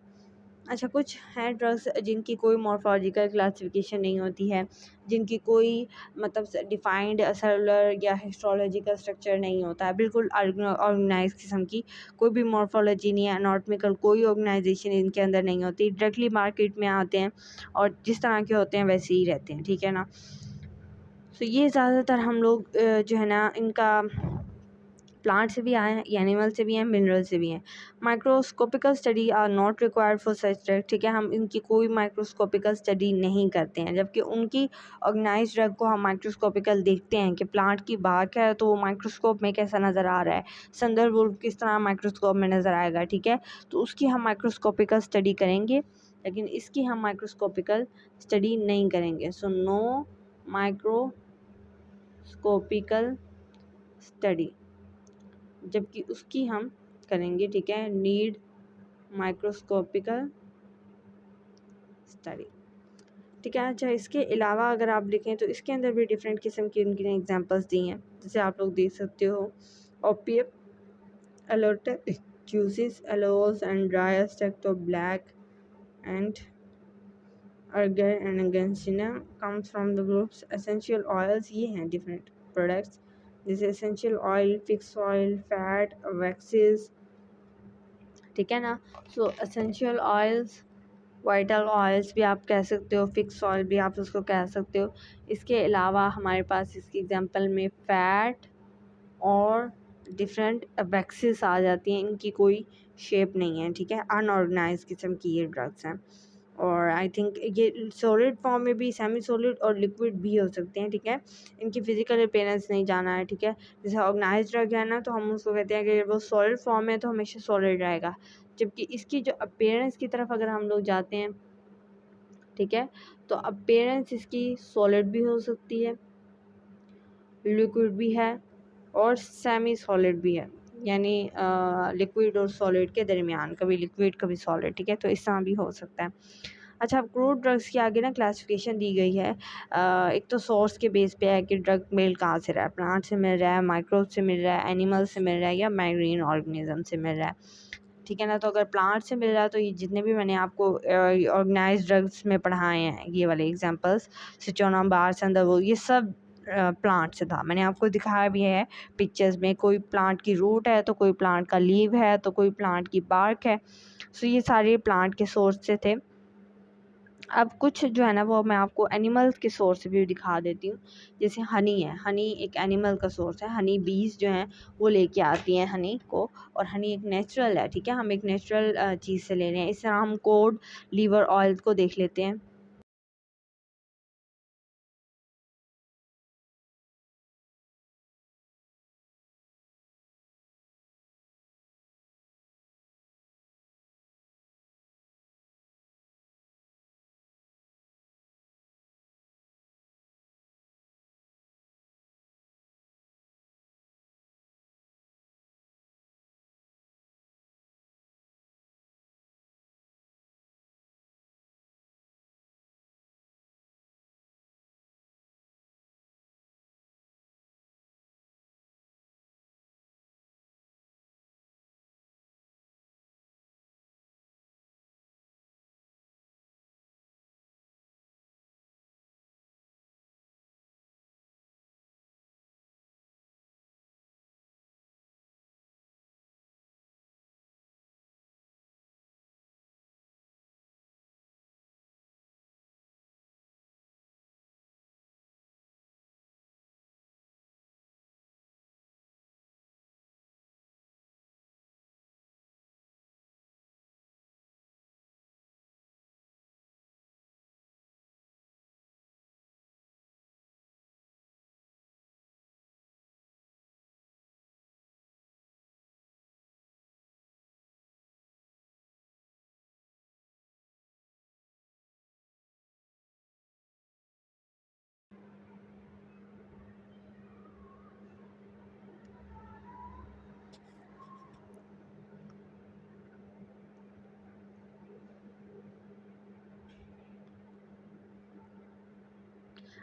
अच्छा, कुछ हैं ड्रग्स जिनकी कोई मॉर्फोलॉजिकल क्लासिफिकेशन नहीं होती है, जिनकी कोई मतलब डिफाइंड सेलुलर या हिस्टोलॉजिकल स्ट्रक्चर नहीं होता है, बिल्कुल ऑर्गेनाइज किस्म की कोई भी मॉर्फोलॉजी नहीं है, एनाटॉमिकल कोई ऑर्गेनाइजेशन इनके अंदर नहीं होती, डायरेक्टली मार्केट में आते हैं और जिस तरह के होते हैं वैसे ही रहते हैं, ठीक है ना। तो ये ज़्यादातर हम लोग जो है ना इनका प्लांट से भी आए हैं, एनिमल से भी हैं, मिनरल से भी हैं। Microscopical study are not required for such drug, ठीक है। हम इनकी कोई माइक्रोस्कोपिकल स्टडी नहीं करते हैं, जबकि उनकी ऑर्गेनाइज ड्रग को हम माइक्रोस्कोपिकल देखते हैं कि प्लांट की बाग है तो वो माइक्रोस्कोप में कैसा नज़र आ रहा है, संदर्भ किस तरह माइक्रोस्कोप में नज़र आएगा, ठीक है। तो उसकी हम माइक्रोस्कोपिकल स्टडी करेंगे, लेकिन इसकी हम माइक्रोस्कोपिकल स्टडी नहीं करेंगे। सो नो माइक्रोस्कोपिकल स्टडी, जबकि उसकी हम करेंगे, ठीक है, नीड माइक्रोस्कोपिकल स्टडी, ठीक है। अच्छा, इसके अलावा अगर आप देखें तो इसके अंदर भी डिफरेंट किस्म की उनकी एग्जांपल्स दी हैं, जैसे आप लोग देख सकते हो opium, एलोटेक juices, aloes and dry extract of black and argan and gancina comes from the groups essential oils। ये हैं different products जैसे essential oil, fix oil, fat, waxes, ठीक है ना। सो एसेंशियल ऑयल्स, वाइटल ऑयल्स भी आप कह सकते हो, फिक्स ऑयल भी आप उसको कह सकते हो। इसके अलावा हमारे पास इसकी एग्जांपल में फैट और डिफरेंट वैक्सेस आ जाती हैं, इनकी कोई शेप नहीं है, ठीक है, अनऑर्गेनाइज किस्म की ये ड्रग्स हैं। और आई थिंक ये सॉलिड फॉर्म में भी, सेमी सॉलिड और लिक्विड भी हो सकते हैं, ठीक है। इनकी फिजिकल अपेयरेंस नहीं जाना है, ठीक है। जैसे ऑर्गेनाइज ड्रग है ना, तो हम उसको कहते हैं कि वो सॉलिड फॉर्म है तो हमेशा सॉलिड रहेगा, जबकि इसकी जो अपेयरेंस की तरफ अगर हम लोग जाते हैं, ठीक है, तो अपेयरेंस इसकी सॉलिड भी हो सकती है, लिक्विड भी है और सेमी सॉलिड भी है, यानी लिक्विड और सॉलिड के दरमियान, कभी लिक्विड कभी सॉलिड, ठीक है, तो इस तरह भी हो सकता है। अच्छा, अब क्रूड ड्रग्स की आगे ना क्लासिफिकेशन दी गई है। एक तो सोर्स के बेस पे है कि ड्रग मिल कहाँ से रहा है, प्लांट से मिल रहा है, माइक्रोब से मिल रहा है, एनिमल से मिल रहा है, या मैरीन ऑर्गेनिज्म से मिल रहा है, ठीक है ना। तो अगर प्लांट से मिल रहा है तो ये जितने भी मैंने आपको ऑर्गेनाइज ड्रग्स में पढ़ाए हैं, ये वाले एग्जांपल्स, सिट्रोनम, बार, संदर्भ, ये सब प्लांट से था। मैंने आपको दिखाया भी है पिक्चर्स में, कोई प्लांट की रूट है तो कोई प्लांट का लीव है तो कोई प्लांट की बार्क है। सो ये सारे प्लांट के सोर्स से थे। अब कुछ जो है ना वो मैं आपको एनिमल्स के सोर्स भी दिखा देती हूँ। जैसे हनी है, हनी एक एनिमल का सोर्स है। हनी बीज जो हैं वो लेके आती हैं हनी को, और हनी एक नेचुरल है, ठीक है, हम एक नेचुरल चीज़ से ले रहे हैं। इस तरह हम कोड लीवर ऑयल को देख लेते हैं।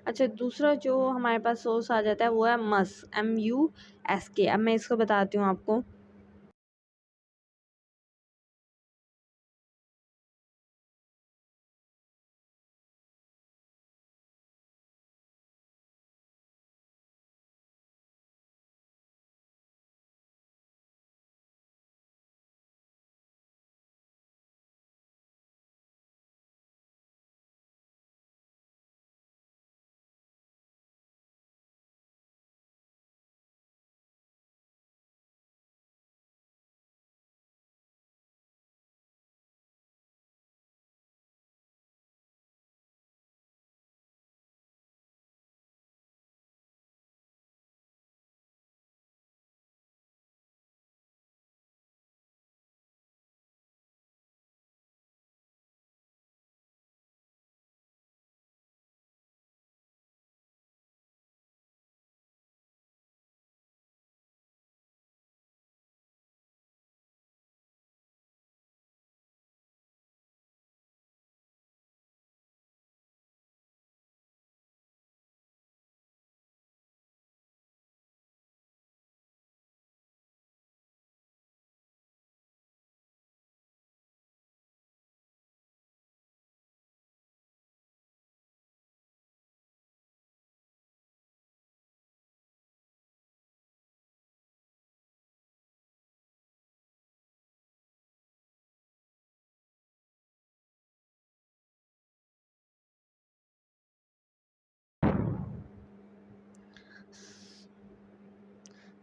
अच्छा, दूसरा जो हमारे पास सोर्स आ जाता है वो है MUSK। अब मैं इसको बताती हूँ आपको।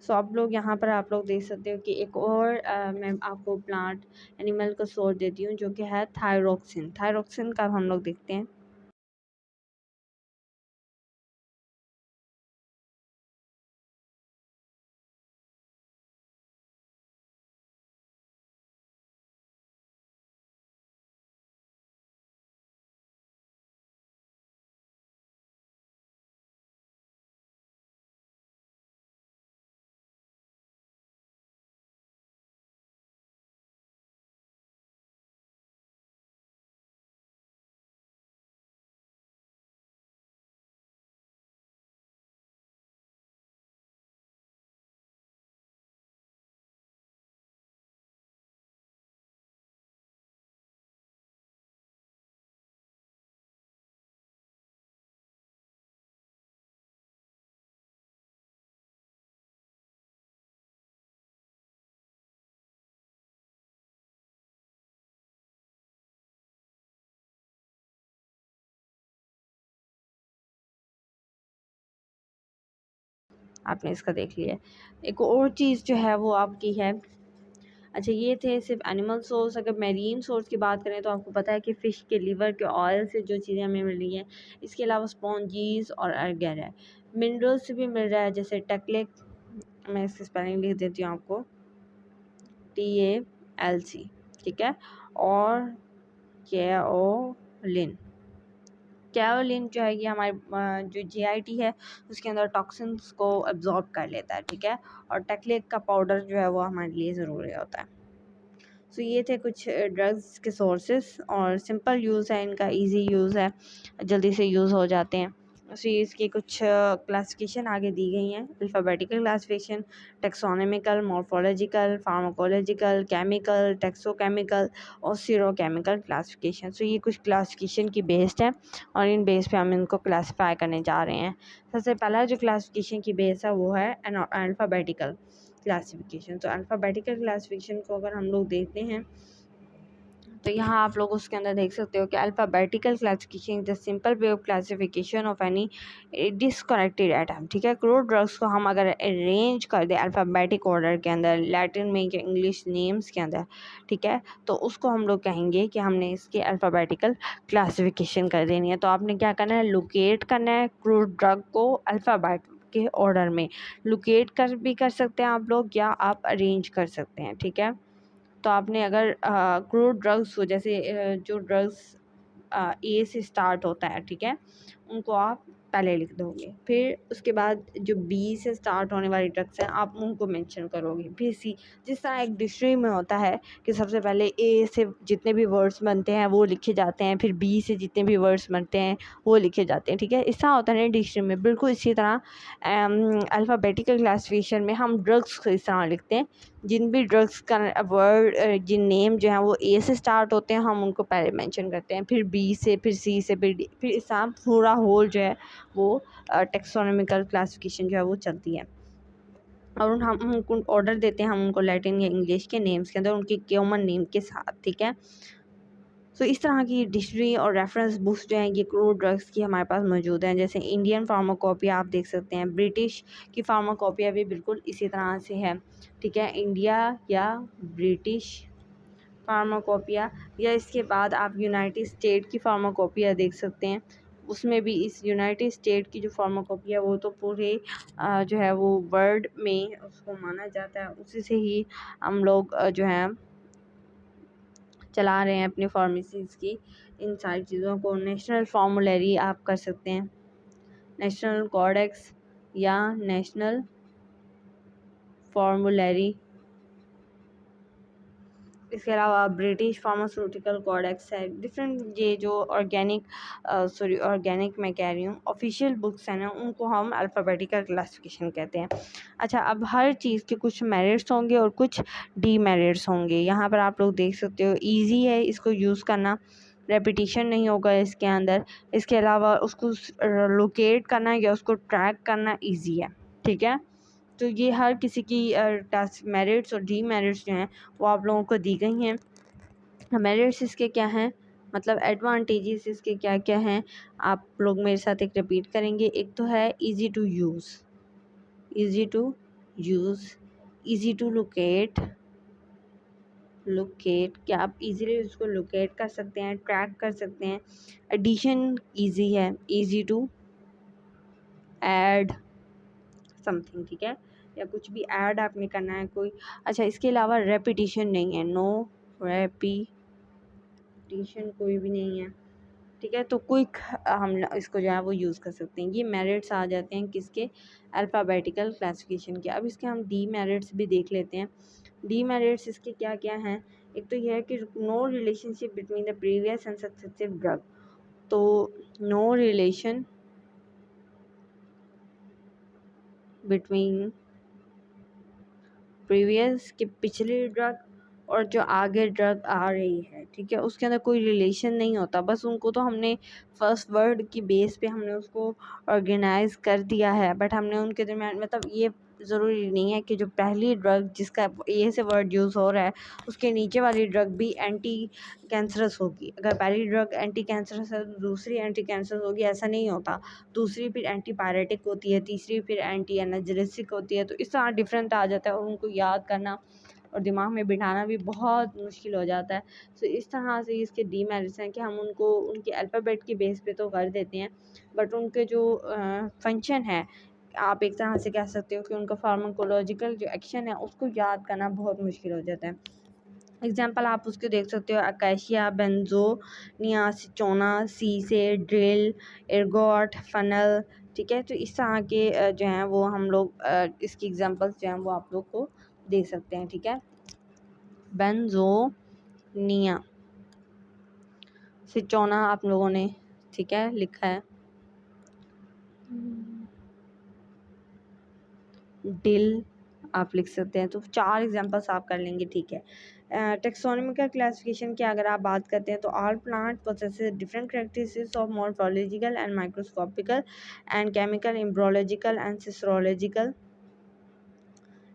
सो आप लोग यहाँ पर आप लोग देख सकते हो कि एक और मैं आपको प्लांट एनिमल का सोर्स देती हूँ, जो कि है थायरोक्सिन। थायरोक्सिन का हम लोग देखते हैं। आपने इसका देख लिया। एक और चीज़ जो है वो आपकी है, अच्छा ये थे सिर्फ एनिमल सोर्स। अगर मैरीन सोर्स की बात करें तो आपको पता है कि फ़िश के लिवर के ऑयल से जो चीज़ें हमें मिल रही हैं, इसके अलावा स्पॉन्जीज और अर्गर है। मिनरल्स से भी मिल रहा है, जैसे टेक्लिक, मैं इसकी स्पेलिंग लिख देती हूँ आपको, TALC, ठीक है। और कैओलिन, कैओलिन जो है ये हमारे जो GIT है उसके अंदर टॉक्सिन्स को एब्जॉर्ब कर लेता है, ठीक है। और टेक्लिक का पाउडर जो है वो हमारे लिए ज़रूरी होता है। सो ये थे कुछ ड्रग्स के सोर्सेस, और सिंपल यूज़ है इनका, इजी यूज़ है, जल्दी से यूज़ हो जाते हैं। सो ये इसकी कुछ क्लासिफिकेशन आगे दी गई हैं, alphabetical classification, taxonomical, morphological, pharmacological, chemical, taxochemical और सीरोकेमिकल क्लासिफिकेशन। सो ये कुछ क्लासिफिकेशन की बेस्ड है और इन बेस पे हम इनको क्लासीफाई करने जा रहे हैं। सबसे पहला जो क्लासिफिकेशन की बेस है वो है अल्फ़ाबेटिकल क्लासिफिकेशन। तो अल्फ़ाबेटिकल क्लासिफिकेशन को अगर हम लोग देखते हैं तो यहाँ आप लोग उसके अंदर देख सकते हो कि alphabetical classification the simple way of classification of any disconnected atom, ठीक है। क्रूड ड्रग्स को हम अगर अरेंज कर दें अल्फ़ाबेटिक ऑर्डर के अंदर, लैटिन में या इंग्लिश नेम्स के अंदर, ठीक है, तो उसको हम लोग कहेंगे कि हमने इसकी अल्फ़ाबेटिकल क्लासिफिकेशन कर देनी है। तो आपने क्या करना है, लोकेट करना है क्रूड ड्रग को अल्फ़ाबेट के ऑर्डर में। लोकेट कर भी कर सकते हैं आप लोग, या आप अरेंज कर सकते हैं, ठीक है। तो आपने अगर क्रूड ड्रग्स हो, जैसे जो ड्रग्स A से स्टार्ट होता है, ठीक है, उनको आप पहले लिख दोगे। फिर उसके बाद जो B से स्टार्ट होने वाली ड्रग्स हैं आप उनको मेंशन करोगे। फिर C, जिस तरह एक डिक्शनरी में होता है कि सबसे पहले A से जितने भी वर्ड्स बनते हैं वो लिखे जाते हैं, फिर B से जितने भी वर्ड्स बनते हैं वो लिखे जाते हैं, ठीक है। इस तरह होता है डिक्शनरी में। बिल्कुल इसी तरह अल्फ़ाबेटिकल क्लासिफिकेशन में हम ड्रग्स को इस तरह लिखते हैं, जिन भी ड्रग्स का वर्ड, जिन नेम जो हैं वो A से स्टार्ट होते हैं हम उनको पहले मेंशन करते हैं, फिर B से, फिर C से, फिर D, फिर इस तरह पूरा होल जो है वो टेक्सोनॉमिकल क्लासिफिकेशन जो है वो चलती है। और हम उनको ऑर्डर देते हैं, हम उनको लैटिन या इंग्लिश के नेम्स के अंदर उनके कॉमन नेम के साथ, ठीक है। सो इस तरह की डिक्शनरी और रेफरेंस बुक्स जो हैं ये क्रूड ड्रग्स की हमारे पास मौजूद हैं। जैसे इंडियन फार्माकोपिया आप देख सकते हैं, ब्रिटिश की फार्माकोपिया भी बिल्कुल इसी तरह से है, ठीक है। इंडिया या ब्रिटिश फार्माकोपिया, या इसके बाद आप यूनाइटेड स्टेट की फार्माकोपिया देख सकते हैं। उसमें भी इस यूनाइटेड स्टेट की जो फार्माकोपिया वो तो पूरे जो है वो वर्ल्ड में उसको माना जाता है, उसी से ही हम लोग जो है चला रहे हैं अपनी फार्मेसीज़ की इन सारी चीज़ों को। नेशनल फार्मूलरी आप कर सकते हैं, नेशनल कोडेक्स या नेशनल फार्मूलरी। इसके अलावा ब्रिटिश फार्मास्यूटिकल कोडेक्स है, डिफरेंट ये जो ऑर्गेनिक मैं कह रही हूँ ऑफिशियल बुक्स हैं ना, उनको हम अल्फ़ाबेटिकल क्लासिफिकेशन कहते हैं। अच्छा, अब हर चीज़ के कुछ मेरिट्स होंगे और कुछ डीमेरिट्स होंगे। यहाँ पर आप लोग देख सकते हो, ईजी है इसको यूज़ करना, रेपिटिशन नहीं होगा इसके अंदर। इसके अलावा उसको लोकेट करना या उसको ट्रैक करना ईजी है, ठीक है। तो ये हर किसी की मेरिट्स और डीमेरिट्स जो हैं वो आप लोगों को दी गई हैं। मेरिट्स इसके क्या हैं, मतलब एडवांटेजेस इसके क्या क्या हैं, आप लोग मेरे साथ एक रिपीट करेंगे। एक तो है easy to use, easy to use, easy to locate, locate क्या आप इजीली उसको लोकेट कर सकते हैं, ट्रैक कर सकते हैं। एडिशन इजी है, इजी टू ऐड समथिंग, ठीक है, या कुछ भी ऐड आपने करना है कोई। अच्छा, इसके अलावा रेपिटिशन नहीं है, नो रेपिटिशन कोई भी नहीं है, ठीक है। तो क्विक हम इसको जो है वो यूज़ कर सकते हैं। ये मेरिट्स आ जाते हैं किसके, अल्फ़ाबेटिकल क्लासिफिकेशन के। अब इसके हम डीमेरिट्स भी देख लेते हैं। डीमेरिट्स इसके क्या क्या हैं। एक तो यह है कि no relationship between the previous and successive drug, तो नो रिलेशन बिटवीन प्रीवियस के पिछले ड्रग और जो आगे ड्रग आ रही है, ठीक है, उसके अंदर कोई रिलेशन नहीं होता। बस उनको तो हमने फर्स्ट वर्ड की बेस पे हमने उसको ऑर्गेनाइज कर दिया है, बट हमने उनके दरमियान मतलब ये ज़रूरी नहीं है कि जो पहली ड्रग जिसका ए से वर्ड यूज़ हो रहा है उसके नीचे वाली ड्रग भी एंटी कैंसरस होगी। अगर पहली ड्रग एंटी कैंसरस है तो दूसरी एंटी कैंसरस होगी, ऐसा नहीं होता। दूसरी फिर एंटीपायरेटिक होती है, तीसरी फिर एंटी एनर्जेटिक होती है। तो इस तरह डिफरेंट आ जाता है और उनको याद करना और दिमाग में बिठाना भी बहुत मुश्किल हो जाता है। तो इस तरह से इसके डीमेरिट्स हैं कि हम उनको उनके अल्फ़ाबेट के बेस पे तो कर देते हैं, बट उनके जो फंक्शन है, आप एक तरह से कह सकते हो कि उनका फार्माकोलॉजिकल जो एक्शन है उसको याद करना बहुत मुश्किल हो जाता है। एग्जाम्पल आप उसके देख सकते हो, अकाशिया, बेंजो, नियासिचोना, सीसे, ड्रिल, एर्गोट, फनल। ठीक है, तो इस तरह के जो हैं वो हम लोग इसकी एग्जांपल्स जो हैं वो आप लोग को दे सकते हैं। ठीक है, बेंजोनिया सिचोना आप लोगों ने ठीक है लिखा है, डिल आप लिख सकते हैं। तो 4 एग्जांपल्स आप कर लेंगे। ठीक है, टेक्सोनॉमिकल क्लासिफिकेशन की अगर आप बात करते हैं तो all plant possesses different characteristics of morphological and microscopical and chemical, embryological and cytological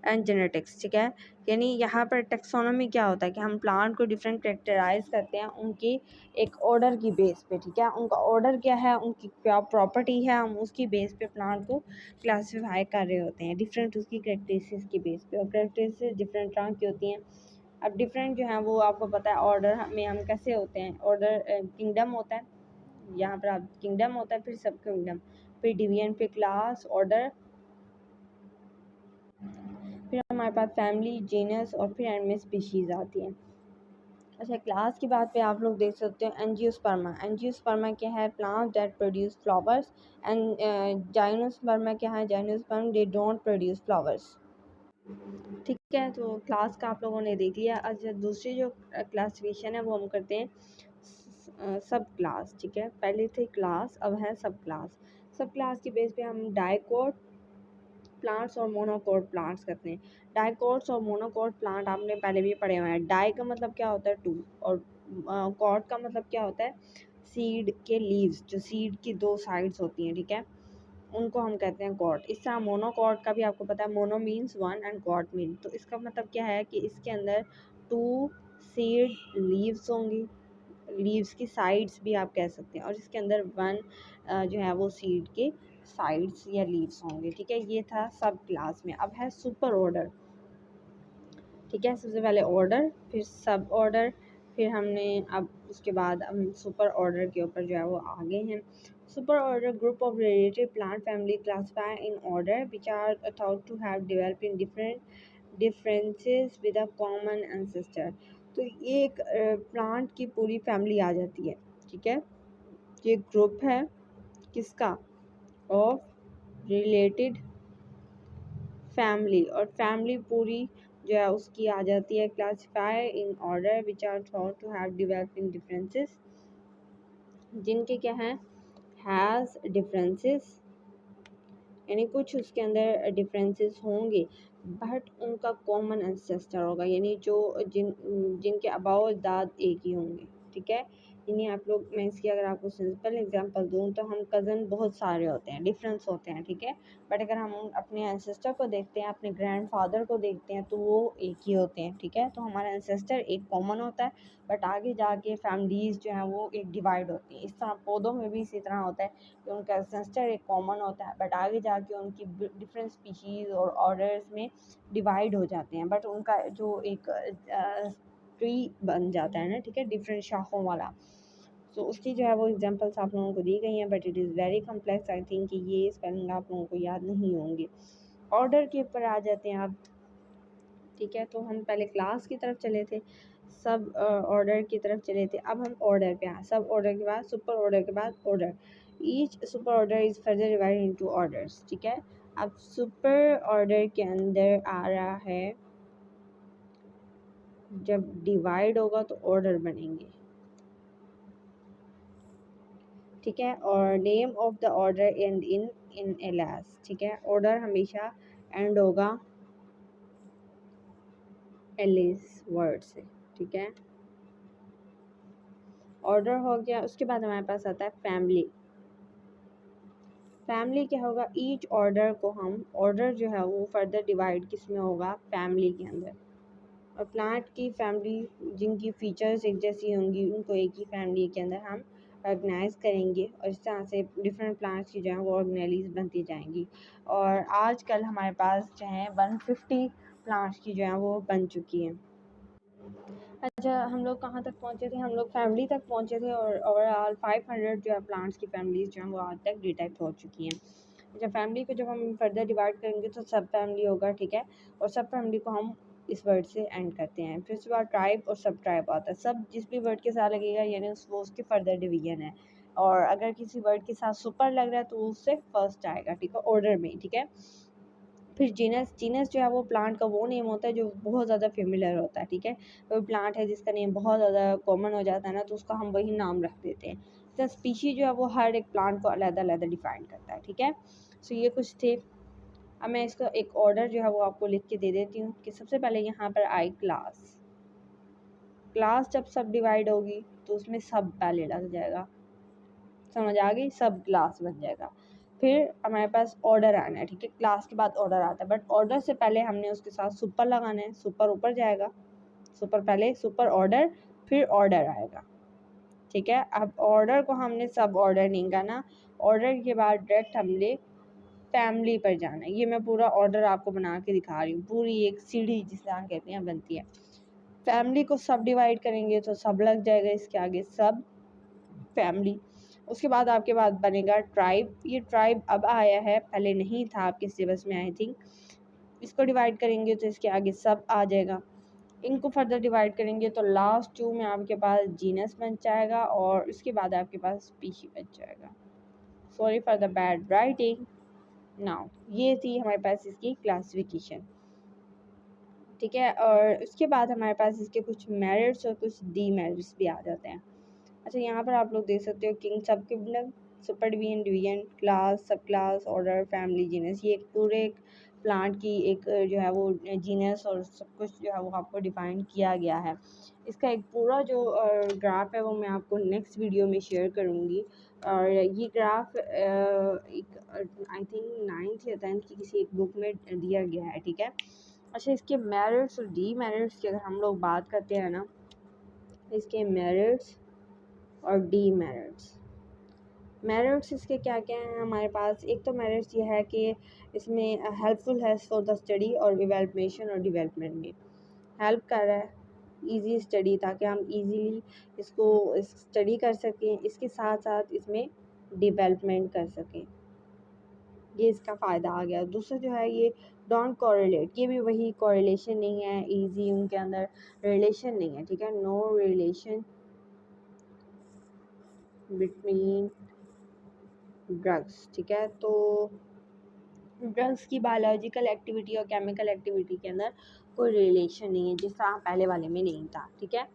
and genetics. ठीक है, यानी यहाँ पर टेक्सोनॉमी क्या होता है कि हम प्लांट को डिफरेंट कैरेक्टराइज करते हैं उनकी एक ऑर्डर की बेस पे। ठीक है, उनका ऑर्डर क्या है, उनकी क्या प्रॉपर्टी है, हम उसकी बेस पे प्लांट को क्लासीफाई कर रहे होते हैं डिफरेंट उसकी कैरेक्टरिस्टिक्स की बेस पे। और कैरेक्टरिस्टिक्स डिफरेंट तरह की होती हैं। अब डिफरेंट जो है वो आपको पता है ऑर्डर में हम कैसे होते हैं। ऑर्डर किंगडम होता है, यहाँ पर आप किंगडम होता है, फिर सब किंगडम, फिर डिवीजन, फिर क्लास, ऑर्डर, फिर हमारे पास फैमिली, जीनस और फिर एंड में स्पीशीज़ आती हैं। अच्छा, क्लास की बात पे आप लोग देख सकते हो एंजियोस्पर्मा। एंजियोस्पर्मा क्या है, plant that produce flowers. And gymnosperma क्या है, gymnosperm they don't produce flowers. ठीक है, तो क्लास का आप लोगों ने देख लिया। अच्छा, दूसरी जो क्लासिफिकेशन है वो हम करते हैं सब क्लास। ठीक है, पहले थे क्लास, अब है सब क्लास। सब क्लास की बेस पे हम डाइकोट प्लांट्स और मोनोकोट प्लांट्स करते हैं। डाइकोट्स और मोनोकोट प्लांट आपने पहले भी पढ़े हुए हैं। डाई का मतलब क्या होता है, टू, और कॉट का मतलब क्या होता है, सीड के लीव्स, जो सीड की 2 साइड्स होती हैं। ठीक है, उनको हम कहते हैं कॉट। इस तरह मोनोकॉट का भी आपको पता है, mono means 1 and cot mean, तो इसका मतलब क्या है कि इसके अंदर 2 सीड लीव्स होंगी, लीव्स की साइड्स भी आप कह सकते हैं, और इसके अंदर 1 जो है वो सीड के साइड्स या लीव्स होंगे। ठीक है, ये था सब क्लास में। अब है सुपर ऑर्डर। ठीक है, सबसे पहले ऑर्डर, फिर सब ऑर्डर, फिर हमने अब उसके बाद हम सुपर ऑर्डर के ऊपर जो है वो आगे हैं। Super order group of related plant family classify in order which are thought to have developed in different differences with a common ancestor. तो ये एक प्लांट की पूरी फैमिली आ जाती है। ठीक है, ये ग्रुप है किसका, ऑफ रिलेटेड फैमिली, और फैमिली पूरी जो है उसकी आ जाती है classify in order which are thought to have developed in differences, जिनके क्या हैं, हैज़ डिफरेंसेस, यानी कुछ उसके अंदर डिफरेंसेस होंगे बट उनका कॉमन एंसेस्टर होगा, यानी जो जिनके अबाव दाद एक ही होंगे। ठीक है, यानी आप लोग, मैं इसकी अगर आपको सिंपल एग्जांपल दूं तो हम कज़न बहुत सारे होते हैं, डिफरेंस होते हैं। ठीक है, बट अगर हम अपने एंसेस्टर को देखते हैं, अपने ग्रैंडफादर को देखते हैं, तो वो एक ही होते हैं। ठीक है, तो हमारा एंसेस्टर एक कॉमन होता है, बट आगे जाके फैमिलीज़ जो हैं वो एक डिवाइड होती हैं। इस तरह पौधों में भी इसी तरह होता है कि उनका एंसेस्टर एक कॉमन होता है, बट आगे जाके उनकी डिफरेंट स्पीशीज़ और ऑर्डर्स में डिवाइड हो जाते हैं, बट उनका जो एक ट्री बन जाता है ना। ठीक है, डिफरेंट शाखों वाला। तो उसकी जो है वो एग्जांपल्स आप लोगों को दी गई हैं, but it is very complex. I think कि ये स्पेलिंग आप लोगों को याद नहीं होंगे। ऑर्डर के ऊपर आ जाते हैं आप। ठीक है, तो हम पहले क्लास की तरफ चले थे, सब ऑर्डर की तरफ चले थे, अब हम ऑर्डर पे आए। सब ऑर्डर के बाद सुपर ऑर्डर के बाद order. Each super order is further divided into orders. ठीक है, अब सुपर ऑर्डर के अंदर आ रहा है, जब डिवाइड होगा तो ऑर्डर बनेंगे। ठीक है, और name of the order and in alas. ठीक है, ऑर्डर हमेशा एंड होगा एलिस वर्ड से। ठीक है, ऑर्डर हो गया, उसके बाद हमारे पास आता है फैमिली। फैमिली क्या होगा, ईच ऑर्डर को हम ऑर्डर जो है वो फर्दर डिवाइड किस में होगा, फैमिली के अंदर। और प्लांट की फैमिली जिनकी फीचर्स एक जैसी होंगी उनको एक ही फैमिली के अंदर हम ऑर्गेनाइज करेंगे और इस तरह से डिफरेंट प्लांट्स की जो है वो ऑर्गेनाइज बनती जाएंगी। और आजकल हमारे पास जो है 150 प्लांट्स की जो है वो बन चुकी हैं। अच्छा, हम लोग कहाँ तक पहुँचे थे, हम लोग फैमिली तक पहुँचे थे और ओवरऑल 500 जो है प्लांट्स की फैमिलीज जो हैं वो आज तक डिटेक्ट हो चुकी हैं। अच्छा, फैमिली को जब हम फर्दर डिवाइड करेंगे तो सब फैमिली होगा, ठीक है। और सब फैमिली को हम इस वर्ड से एंड करते हैं। फिर उसके बाद ट्राइब और सब ट्राइब आता है। सब जिस भी वर्ड के साथ लगेगा यानी वो उसकी फर्दर डिवीजन है। और अगर किसी वर्ड के साथ सुपर लग रहा है तो उससे फर्स्ट आएगा, ठीक है, ऑर्डर में, ठीक है। फिर जीनस, जीनस जो है वो प्लांट का वो नेम होता है जो बहुत ज़्यादा फेमिलियर होता है, ठीक है। कोई प्लांट है जिसका नेम बहुत ज़्यादा कॉमन हो जाता है ना तो उसका हम वही नाम रख देते हैं। तो स्पीशी जो है वो हर एक प्लांट को अलग-अलग डिफाइन करता है, ठीक है। सो ये कुछ थे। अब मैं इसका एक ऑर्डर जो है वो आपको लिख के दे देती हूँ कि सबसे पहले यहाँ पर आई क्लास। क्लास जब सब डिवाइड होगी तो उसमें सब पहले लग जाएगा, समझ आ गई, सब क्लास बन जाएगा। फिर हमारे पास ऑर्डर आना है, ठीक है। क्लास के बाद ऑर्डर आता है, बट ऑर्डर से पहले हमने उसके साथ सुपर लगाना है। सुपर ऊपर जाएगा, सुपर पहले, सुपर ऑर्डर, फिर ऑर्डर आएगा, ठीक है। अब ऑर्डर को हमने सब ऑर्डर नहीं करना, ऑर्डर के बाद डायरेक्ट हमने फैमिली पर जाना है। ये मैं पूरा ऑर्डर आपको बना के दिखा रही हूँ, पूरी एक सीढ़ी जिसे हम कहते हैं बनती है। फैमिली को सब डिवाइड करेंगे तो सब लग जाएगा इसके आगे, सब फैमिली। उसके बाद आपके पास बनेगा ट्राइब। ये ट्राइब अब आया है, पहले नहीं था आपके सिलेबस में आई थिंक। इसको डिवाइड करेंगे तो इसके आगे सब आ जाएगा। इनको फर्दर डिवाइड करेंगे तो लास्ट टू में आपके पास जीनस बन जाएगा और उसके बाद आपके पास स्पीशी बन जाएगा। Sorry for the bad writing. Now ये थी हमारे पास इसकी क्लासिफिकेशन, ठीक है। और उसके बाद हमारे पास इसके कुछ मेरिट्स और कुछ डीमेरिट्स भी आ जाते हैं। अच्छा, यहाँ पर आप लोग देख सकते हो किंग, सब kingdom, super division, division, class, सब क्लास, ऑर्डर, फैमिली, जीनस। ये एक पूरे एक प्लांट की एक जो है वो जीनस और सब कुछ जो है वो आपको डिफाइन किया गया है। इसका एक पूरा जो ग्राफ है वो मैं आपको नेक्स्ट वीडियो में शेयर करूँगी। और ये ग्राफ एक आई थिंक 9th या 10th की किसी एक बुक में दिया गया है, ठीक है। अच्छा, इसके मेरिट्स और डीमेरिट्स की अगर हम लोग बात करते हैं ना, इसके मेरिट्स और डीमेरिट्स। मेरिट्स इसके क्या क्या हैं हमारे पास, एक तो मेरिट्स ये है कि इसमें हेल्पफुल है फॉर द स्टडी और इवेलुएशन और डेवलपमेंट में हेल्प कर रहा है, इजी स्टडी, ताकि हम इजीली इसको स्टडी कर सकें, इसके साथ साथ इसमें डेवलपमेंट कर सकें, ये इसका फ़ायदा आ गया। दूसरा जो है ये डोंट कोरिलेट, ये भी वही कोरिलेशन नहीं है, इजी उनके अंदर रिलेशन नहीं है, ठीक है। नो रिलेशन बिटवीन ड्रग्स, ठीक है। तो ड्रग्स की बायोलॉजिकल एक्टिविटी और केमिकल एक्टिविटी के अंदर कोई रिलेशन नहीं है, जिस तरह पहले वाले में नहीं था, ठीक है।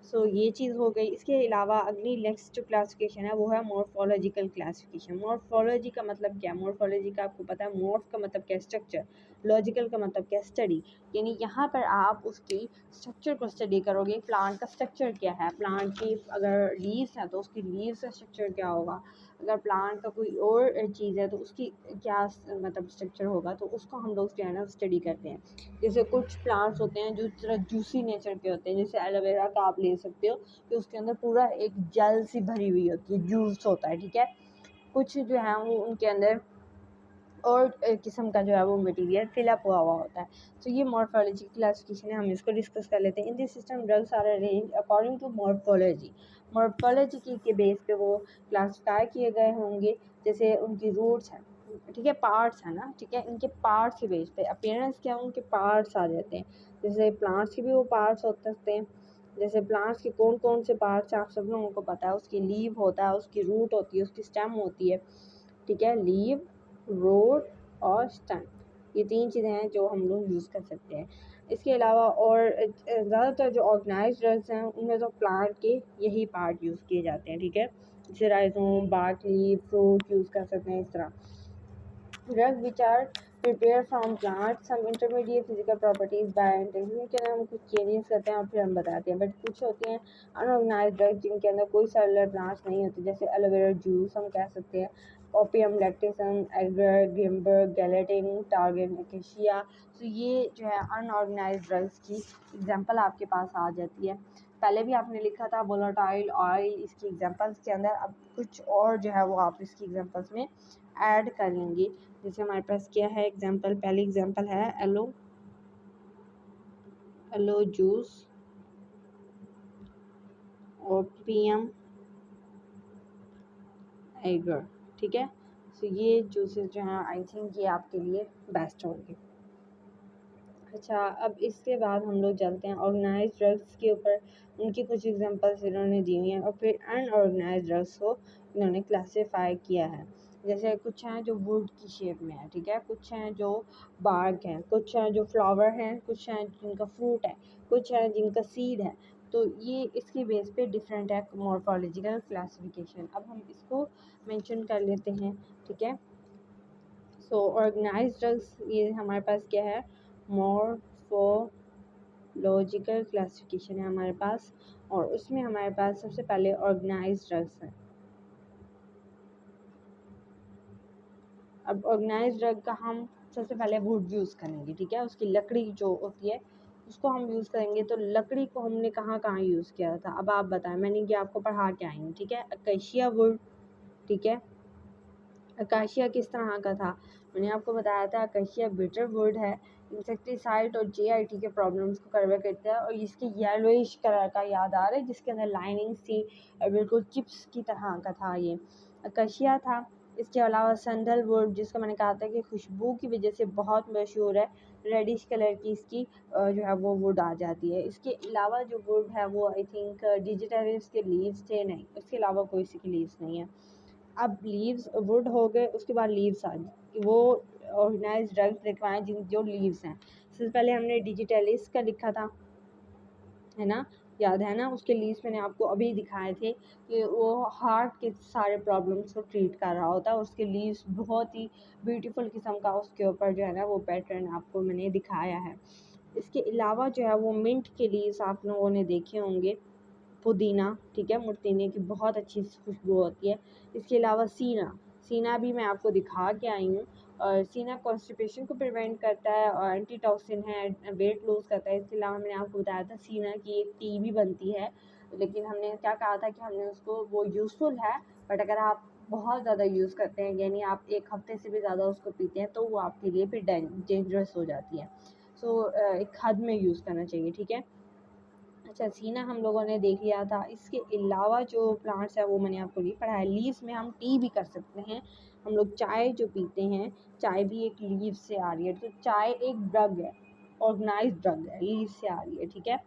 सो ये चीज़ हो गई। इसके अलावा अगली नेक्स्ट जो क्लासिफिकेशन है वो है मॉर्फोलॉजिकल क्लासिफिकेशन। मॉर्फोलॉजी का मतलब क्या है, मॉर्फोलॉजी का आपको पता है, मॉर्फ का मतलब क्या, स्ट्रक्चर, लॉजिकल का मतलब क्या, स्टडी। यानी यहाँ पर आप उसकी स्ट्रक्चर को स्टडी करोगे, प्लांट का स्ट्रक्चर क्या है, प्लांट की अगर लीव्स हैं तो उसकी लीव्स का स्ट्रक्चर क्या होगा, अगर प्लांट का कोई और चीज़ है तो उसकी क्या मतलब स्ट्रक्चर होगा, तो उसको हम लोग जो है ना स्टडी करते हैं। जैसे कुछ प्लांट्स होते हैं जो थोड़ा जूसी नेचर के होते हैं, जैसे एलोवेरा का आप ले सकते हो कि उसके अंदर पूरा एक जेल सी भरी हुई होती है, जूस होता है, ठीक है। कुछ जो है वो उनके अंदर और किस्म का जो है वो मटेरियल फिलअप हुआ होता है। तो ये मॉर्फोलॉजी की क्लासिफिकेशन है, हम इसको डिस्कस कर लेते हैं। In this system drugs are arrange according to morphology. Morphology के बेस पे वो क्लासिफाई किए गए होंगे, जैसे उनकी रूट्स हैं, ठीक है, पार्ट्स है ना, ठीक है, इनके पार्ट्स के बेस पे अपीयरेंस क्या, उनके पार्ट्स आ जाते हैं। जैसे प्लांट्स के भी वो पार्ट्स हो सकते हैं, जैसे प्लांट्स के कौन कौन से पार्ट्स हैं आप सब लोगों को पता है, उसकी लीव होता है, उसकी रूट होती है, उसकी स्टेम होती है, ठीक है, लीव, रूट और स्टेम, ये तीन चीज़ें हैं जो हम लोग यूज़ कर सकते हैं। इसके अलावा और ज़्यादातर जो ऑर्गेनाइज्ड ड्रग्स हैं उनमें तो प्लांट के यही पार्ट यूज़ किए जाते हैं, ठीक है। जैसे rhizome, bark, leaf, fruit use कर सकते हैं, इस तरह। Drug which are prepare from plant, some intermediate physical properties by technique के अंदर हम कुछ चेंजेस करते हैं और फिर हम बताते हैं। बट कुछ होती हैं अनऑर्गेनाइज्ड ड्रग जिनके अंदर कोई सेलुलर प्लांट्स नहीं होते, जैसे एलोवेरा जूस हम कह सकते हैं, ओपियम, लैक्टेसन, एगर, गिम्बर, गैलेटिन, टारगेन, एकेशिया। तो ये जो है अनऑर्गेनाइज ड्रग्स की एग्जांपल आपके पास आ जाती है। पहले भी आपने लिखा था वोलेटाइल ऑयल इसकी एग्जांपल्स के अंदर, अब कुछ और जो है वो आप इसकी एग्जांपल्स में ऐड कर लेंगे। जैसे हमारे पास क्या है एग्जांपल, पहली एग्जांपल है एलो जूस, ओपियम, एगर। ठीक है, तो ये जूसेस जो हैं आई थिंक ये आपके लिए बेस्ट होंगे। अच्छा, अब इसके बाद हम लोग चलते हैं ऑर्गेनाइज ड्रग्स के ऊपर। उनकी कुछ एग्जांपल्स इन्होंने दी हुई हैं और फिर अनऑर्गेनाइज ड्रग्स को इन्होंने क्लासीफाई किया है। जैसे कुछ हैं जो वुड की शेप में है, ठीक है, कुछ हैं जो बार्क हैं, कुछ हैं जो फ्लावर हैं, कुछ हैं जिनका फ्रूट है, कुछ हैं जिनका सीड है। तो ये इसके बेस पे डिफरेंट है मॉर्फोलॉजिकल क्लासिफिकेशन। अब हम इसको मेंशन कर लेते हैं, ठीक है। सो ऑर्गेनाइज ड्रग्स ये हमारे पास क्या है, मॉर्फोलॉजिकल क्लासिफिकेशन है हमारे पास, और उसमें हमारे पास सबसे पहले ऑर्गेनाइज ड्रग्स है। अब ऑर्गेनाइज ड्रग का हम सबसे पहले वुड यूज़ करेंगे, ठीक है, उसकी लकड़ी जो होती है उसको हम यूज़ करेंगे। तो लकड़ी को हमने कहाँ कहाँ यूज़ किया था, अब आप बताएं, मैंने ये आपको पढ़ा के आई हूँ, ठीक है। अकेशिया वुड, ठीक है, अकाशिया किस तरह का था, मैंने आपको बताया था अकाशिया बिटर वुड है, इंसेक्टिसाइड और जेआईटी के प्रॉब्लम्स को कवर करता है, और इसके येलोइश कलर का याद आ रहा है जिसके अंदर लाइनिंग्स थी और बिल्कुल चिप्स की तरह का था ये अकाशिया था। इसके अलावा संडल वुड जिसको मैंने कहा था कि खुशबू की वजह से बहुत मशहूर है, रेडिश कलर की इसकी जो है वो वुड आ जाती है। इसके अलावा जो वुड है वो आई थिंक डिजिटलिस के लीव्स थे, नहीं इसके अलावा कोई सी के लीव्स नहीं है। अब लीव्स वुड हो गए, उसके बाद लीव्स आ गए, वो ऑर्गेनाइज ड्रग्स लिखवाएं जिन जो लीव्स हैं। सबसे पहले हमने डिजिटलिस का लिखा था, है ना, याद है ना, उसके लीव्स मैंने आपको अभी दिखाए थे कि वो हार्ट के सारे प्रॉब्लम्स को ट्रीट कर रहा होता है, और उसके लीव्स बहुत ही ब्यूटीफुल किस्म का उसके ऊपर जो है ना वो पैटर्न आपको मैंने दिखाया है। इसके अलावा जो है वो मिंट के लीव्स आप लोगों ने देखे होंगे, पुदीना, ठीक है, मुर्तीने की बहुत अच्छी खुशबू होती है। इसके अलावा सीना, सीना भी मैं आपको दिखा के आई हूँ, और सीना कॉन्स्टिपेशन को प्रिवेंट करता है और एंटी टॉक्सिन है, वेट लूज करता है। इसके अलावा मैंने आपको बताया था सीना की एक टी भी बनती है, लेकिन हमने क्या कहा था कि हमने उसको, वो यूज़फुल है बट अगर आप बहुत ज़्यादा यूज़ करते हैं, यानी आप एक हफ्ते से भी ज़्यादा उसको पीते हैं, तो वो आपके लिए फिर डेंजरस हो जाती है। सो एक हद में यूज़ करना चाहिए, ठीक है। अच्छा, सीना हम लोगों ने देख लिया था। इसके अलावा जो प्लांट्स है वो मैंने आपको नहीं पढ़ाया। लीव्स में हम टी भी कर सकते हैं, हम लोग चाय जो पीते हैं, चाय भी एक लीव से आ रही है, तो चाय एक ड्रग है, ऑर्गेनाइज ड्रग है, लीव से आ रही है, ठीक है।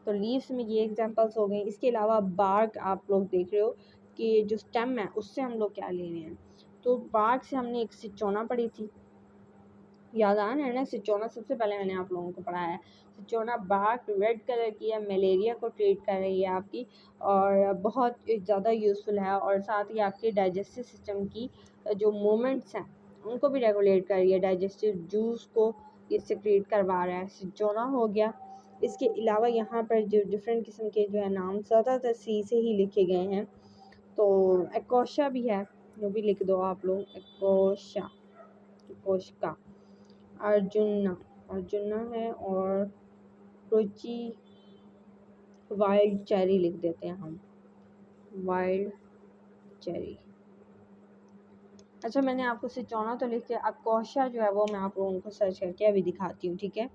तो लीव्स में ये एग्जांपल्स हो गई। इसके अलावा बार्क आप लोग देख रहे हो कि जो स्टेम है उससे हम लोग क्या ले रहे हैं, तो बार्क से हमने एक सिचोना पढ़ी थी, याद आ रहा है ना, सिचोना सबसे पहले मैंने आप लोगों को पढ़ाया है। सिचोना बार्क रेड कलर की है, मलेरिया को ट्रीट कर रही है आपकी, और बहुत ज़्यादा यूज़फुल है, और साथ ही आपके डाइजेस्टिव सिस्टम की जो मूवमेंट्स हैं उनको भी रेगुलेट कर रही है, डाइजेस्टिव जूस को ये सिक्रीट करवा रहा है, सिचोना हो गया। इसके अलावा यहाँ पर जो डिफरेंट किस्म के जो है नाम ज़्यादातर सी से ही लिखे गए हैं, तो एकोशा भी है, वो भी लिख दो आप लोग, एकोशा, एकोशका, अर्जुना, अर्जुना है, और रुचि, वाइल्ड चेरी लिख देते हैं हम, वाइल्ड चेरी। अच्छा, मैंने आपको सिचोना तो लिख के, अकोशा जो है वो मैं आप लोगों को सर्च करके अभी दिखाती हूँ, ठीक है।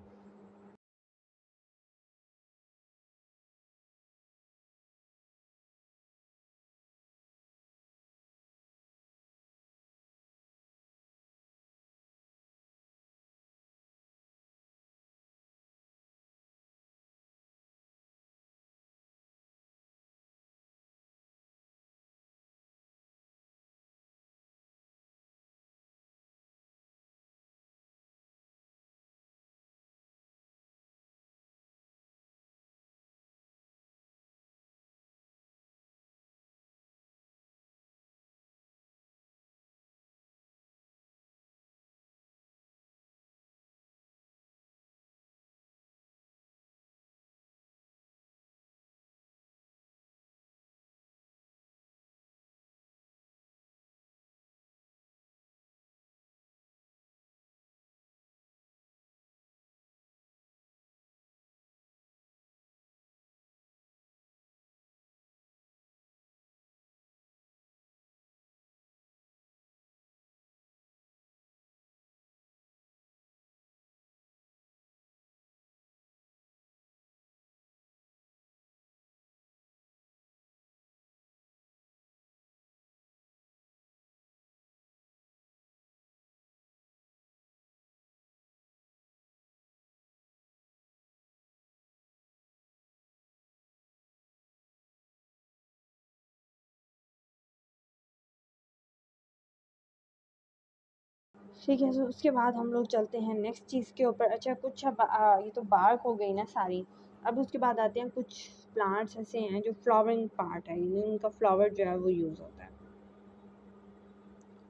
ठीक है, तो उसके बाद हम लोग चलते हैं नेक्स्ट चीज़ के ऊपर। अच्छा कुछ अब ये तो बार्क हो गई ना सारी। अब उसके बाद आते हैं कुछ प्लांट्स ऐसे हैं जो फ्लावरिंग पार्ट है, यानी उनका फ्लावर जो है वो यूज़ होता है।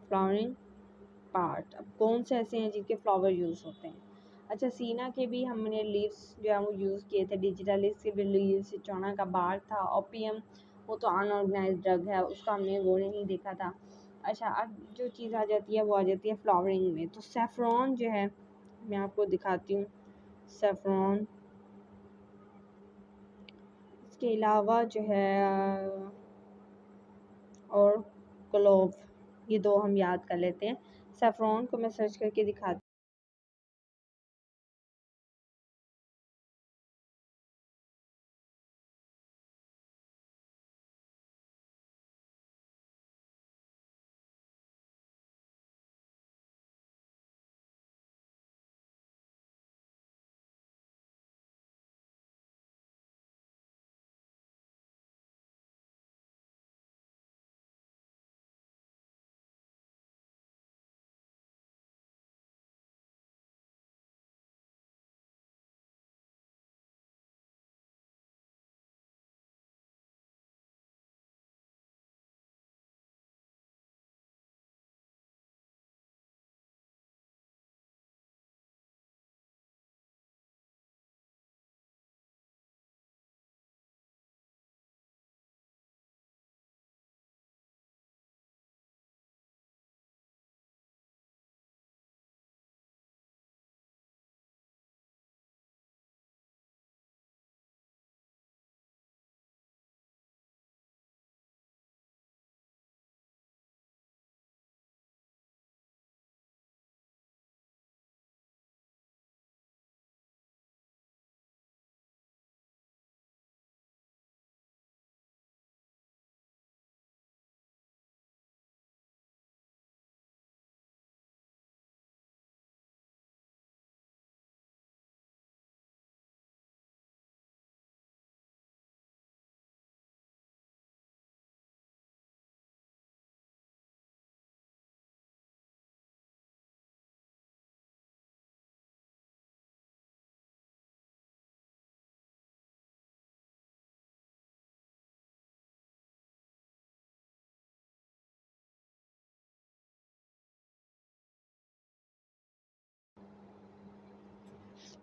फ्लावरिंग पार्ट, अब कौन से ऐसे हैं जिनके फ्लावर यूज़ होते हैं? अच्छा सीना के भी हमने लीव्स जो है वो यूज़ किए थे, डिजिटलिस के भी लीव्स, सिट्रोना का बार्क था, ओपियम वो तो अनऑर्गेनाइज्ड ड्रग है, उसका हमने वो नहीं देखा था। अच्छा अब जो चीज़ आ जाती है वो आ जाती है फ्लावरिंग में। तो सेफ्रॉन जो है मैं आपको दिखाती हूँ, सेफ्रॉन, इसके अलावा जो है और क्लोव, ये दो हम याद कर लेते हैं। सेफ्रॉन को मैं सर्च करके दिखाती हूँ।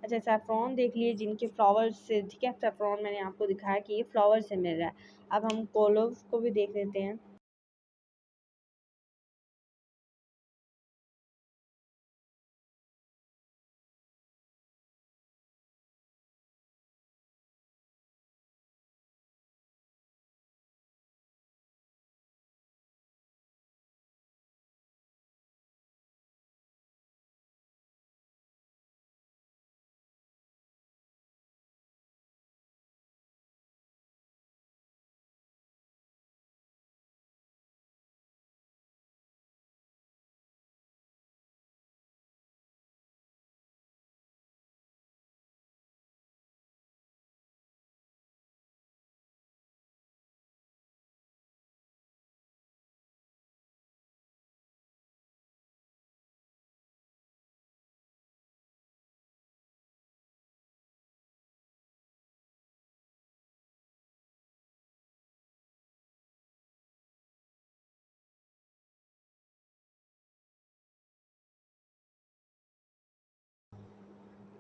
अच्छा सेफ्रॉन देख लिए जिनके फ्लावर से, ठीक है, सेफ्रॉन मैंने आपको दिखाया कि ये फ्लावर से मिल रहा है। अब हम कोलोव को भी देख लेते हैं।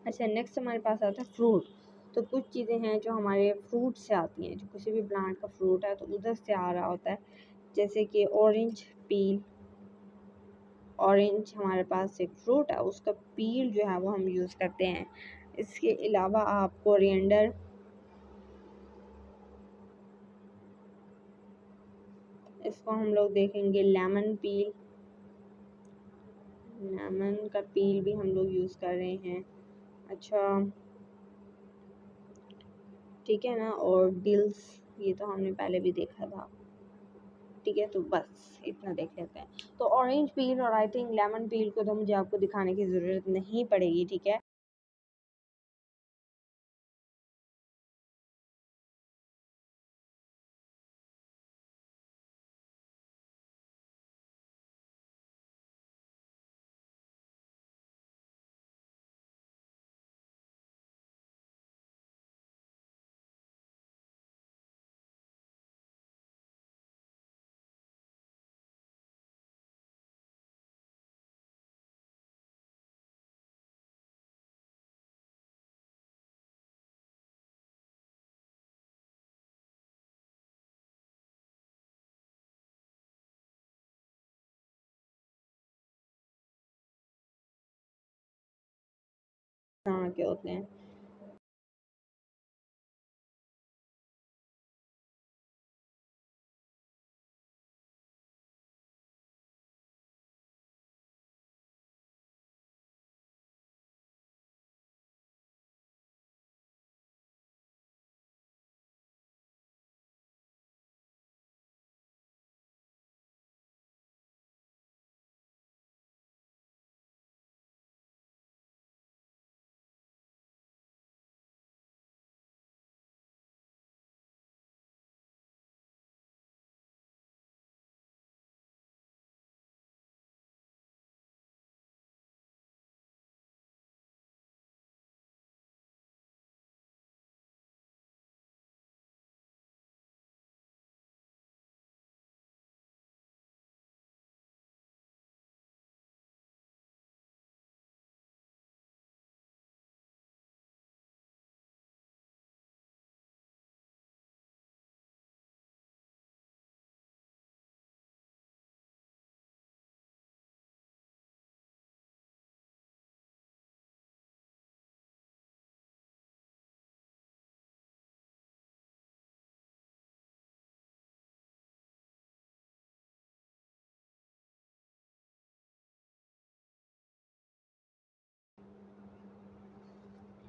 अच्छा नेक्स्ट हमारे पास आता है फ्रूट। तो कुछ चीज़ें हैं जो हमारे फ्रूट से आती हैं, जो किसी भी प्लांट का फ्रूट है तो उधर से आ रहा होता है। जैसे कि ऑरेंज पील, ऑरेंज हमारे पास एक फ्रूट है, उसका पील जो है वो हम यूज़ करते हैं। इसके अलावा आप कोरिएंडर, इसको हम लोग देखेंगे, लेमन पील, लेमन का पील भी हम लोग यूज़ कर रहे हैं। अच्छा ठीक है ना, और डिल्स, ये तो हमने पहले भी देखा था। ठीक है, तो बस इतना देख लेते हैं। तो ऑरेंज पील और आई थिंक लेमन पील को तो मुझे आपको दिखाने की ज़रूरत नहीं पड़ेगी, ठीक है। तरह के होते हैं।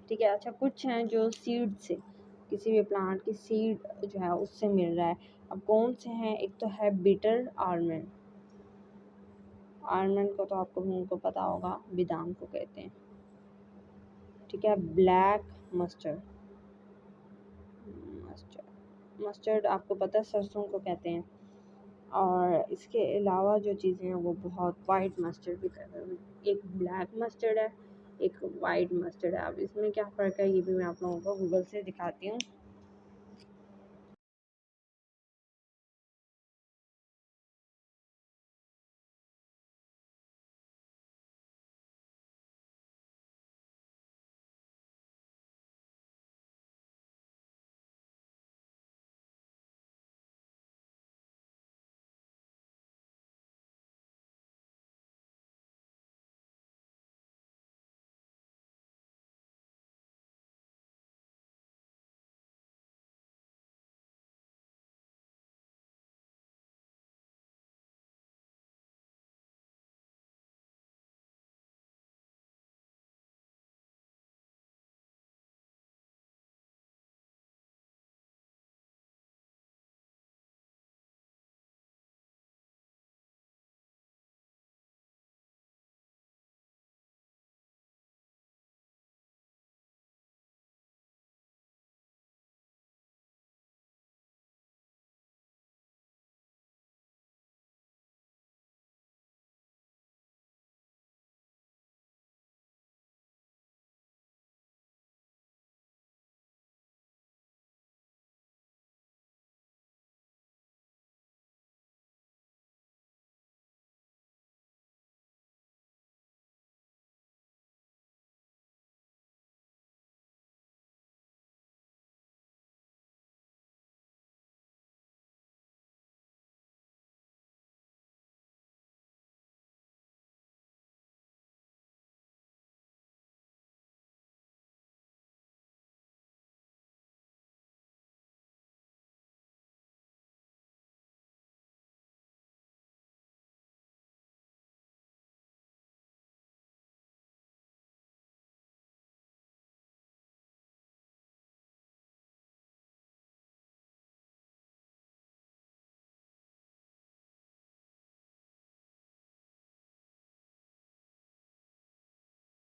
ठीक है। अच्छा, कुछ हैं जो सीड से, किसी भी प्लांट की सीड जो है उससे मिल रहा है। अब कौन से हैं? एक तो है बिटर आलमंड। आलमंड को तो आपको उनको पता होगा, बादाम को कहते हैं। ठीक है। ब्लैक मस्टर्ड, मस्टर्ड मस्टर्ड आपको पता है सरसों को कहते हैं। और इसके अलावा जो चीज़ें हैं वो बहुत, वाइट मस्टर्ड भी कहते हैं। एक ब्लैक मस्टर्ड है, एक वाइट मस्टर्ड है। अब इसमें क्या फ़र्क है ये भी मैं आप लोगों को गूगल से दिखाती हूँ।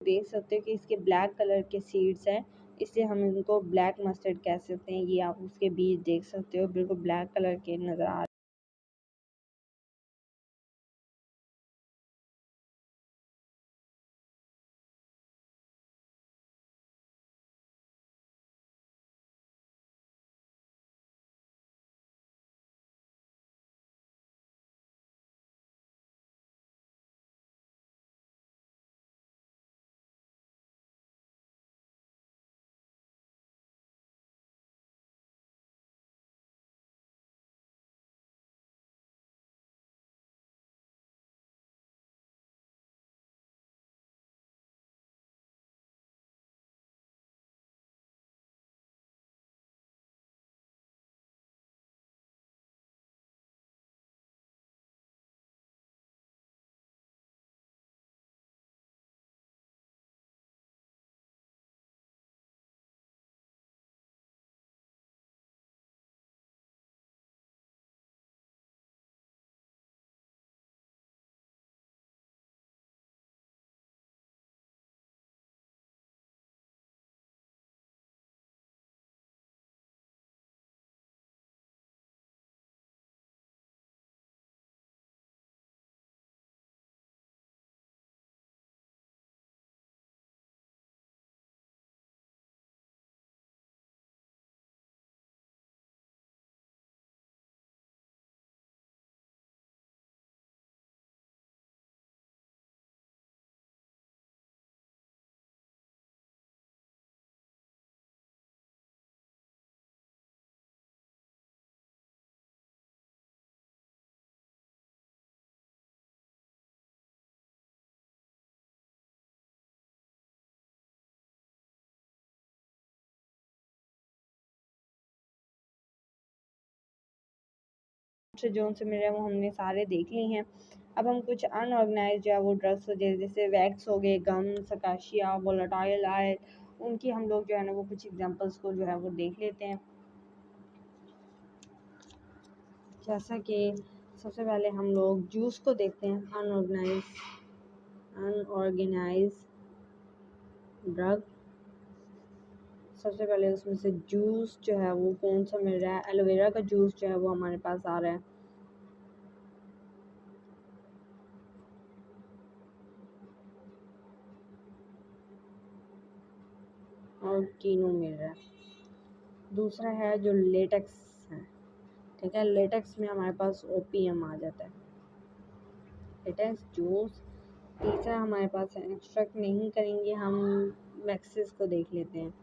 देख सकते हो कि इसके ब्लैक कलर के सीड्स हैं, इसलिए हम इनको ब्लैक मस्टर्ड कह सकते हैं। ये आप उसके बीज देख सकते हो, बिल्कुल ब्लैक कलर के नज़र आ से जो उनसे मिल रहे हैं वो हमने सारे देख ली हैं। अब हम कुछ अनऑर्गेनाइज जो है वो ड्रग्स जैसे वैक्स हो गए, गम, सकाशिया, वोलाटाइल आयल, उनकी हम लोग जो है ना वो कुछ एग्जांपल्स को जो है वो देख लेते हैं। जैसा कि सबसे पहले हम लोग जूस को देखते हैं। अनऑर्गेनाइज ड्रग, सबसे पहले उसमें से जूस जो है वो कौन सा मिल रहा है। एलोवेरा का जूस जो है वो हमारे पास आ रहा है, और कीनो मिल रहा है। दूसरा है जो लेटेक्स है, ठीक है, लेटेक्स में हमारे पास ओपीएम आ जाता है, लेटेक्स जूस। तीसरा हमारे पास है, एक्सट्रैक्ट नहीं करेंगे हम, वैक्सेस को देख लेते हैं।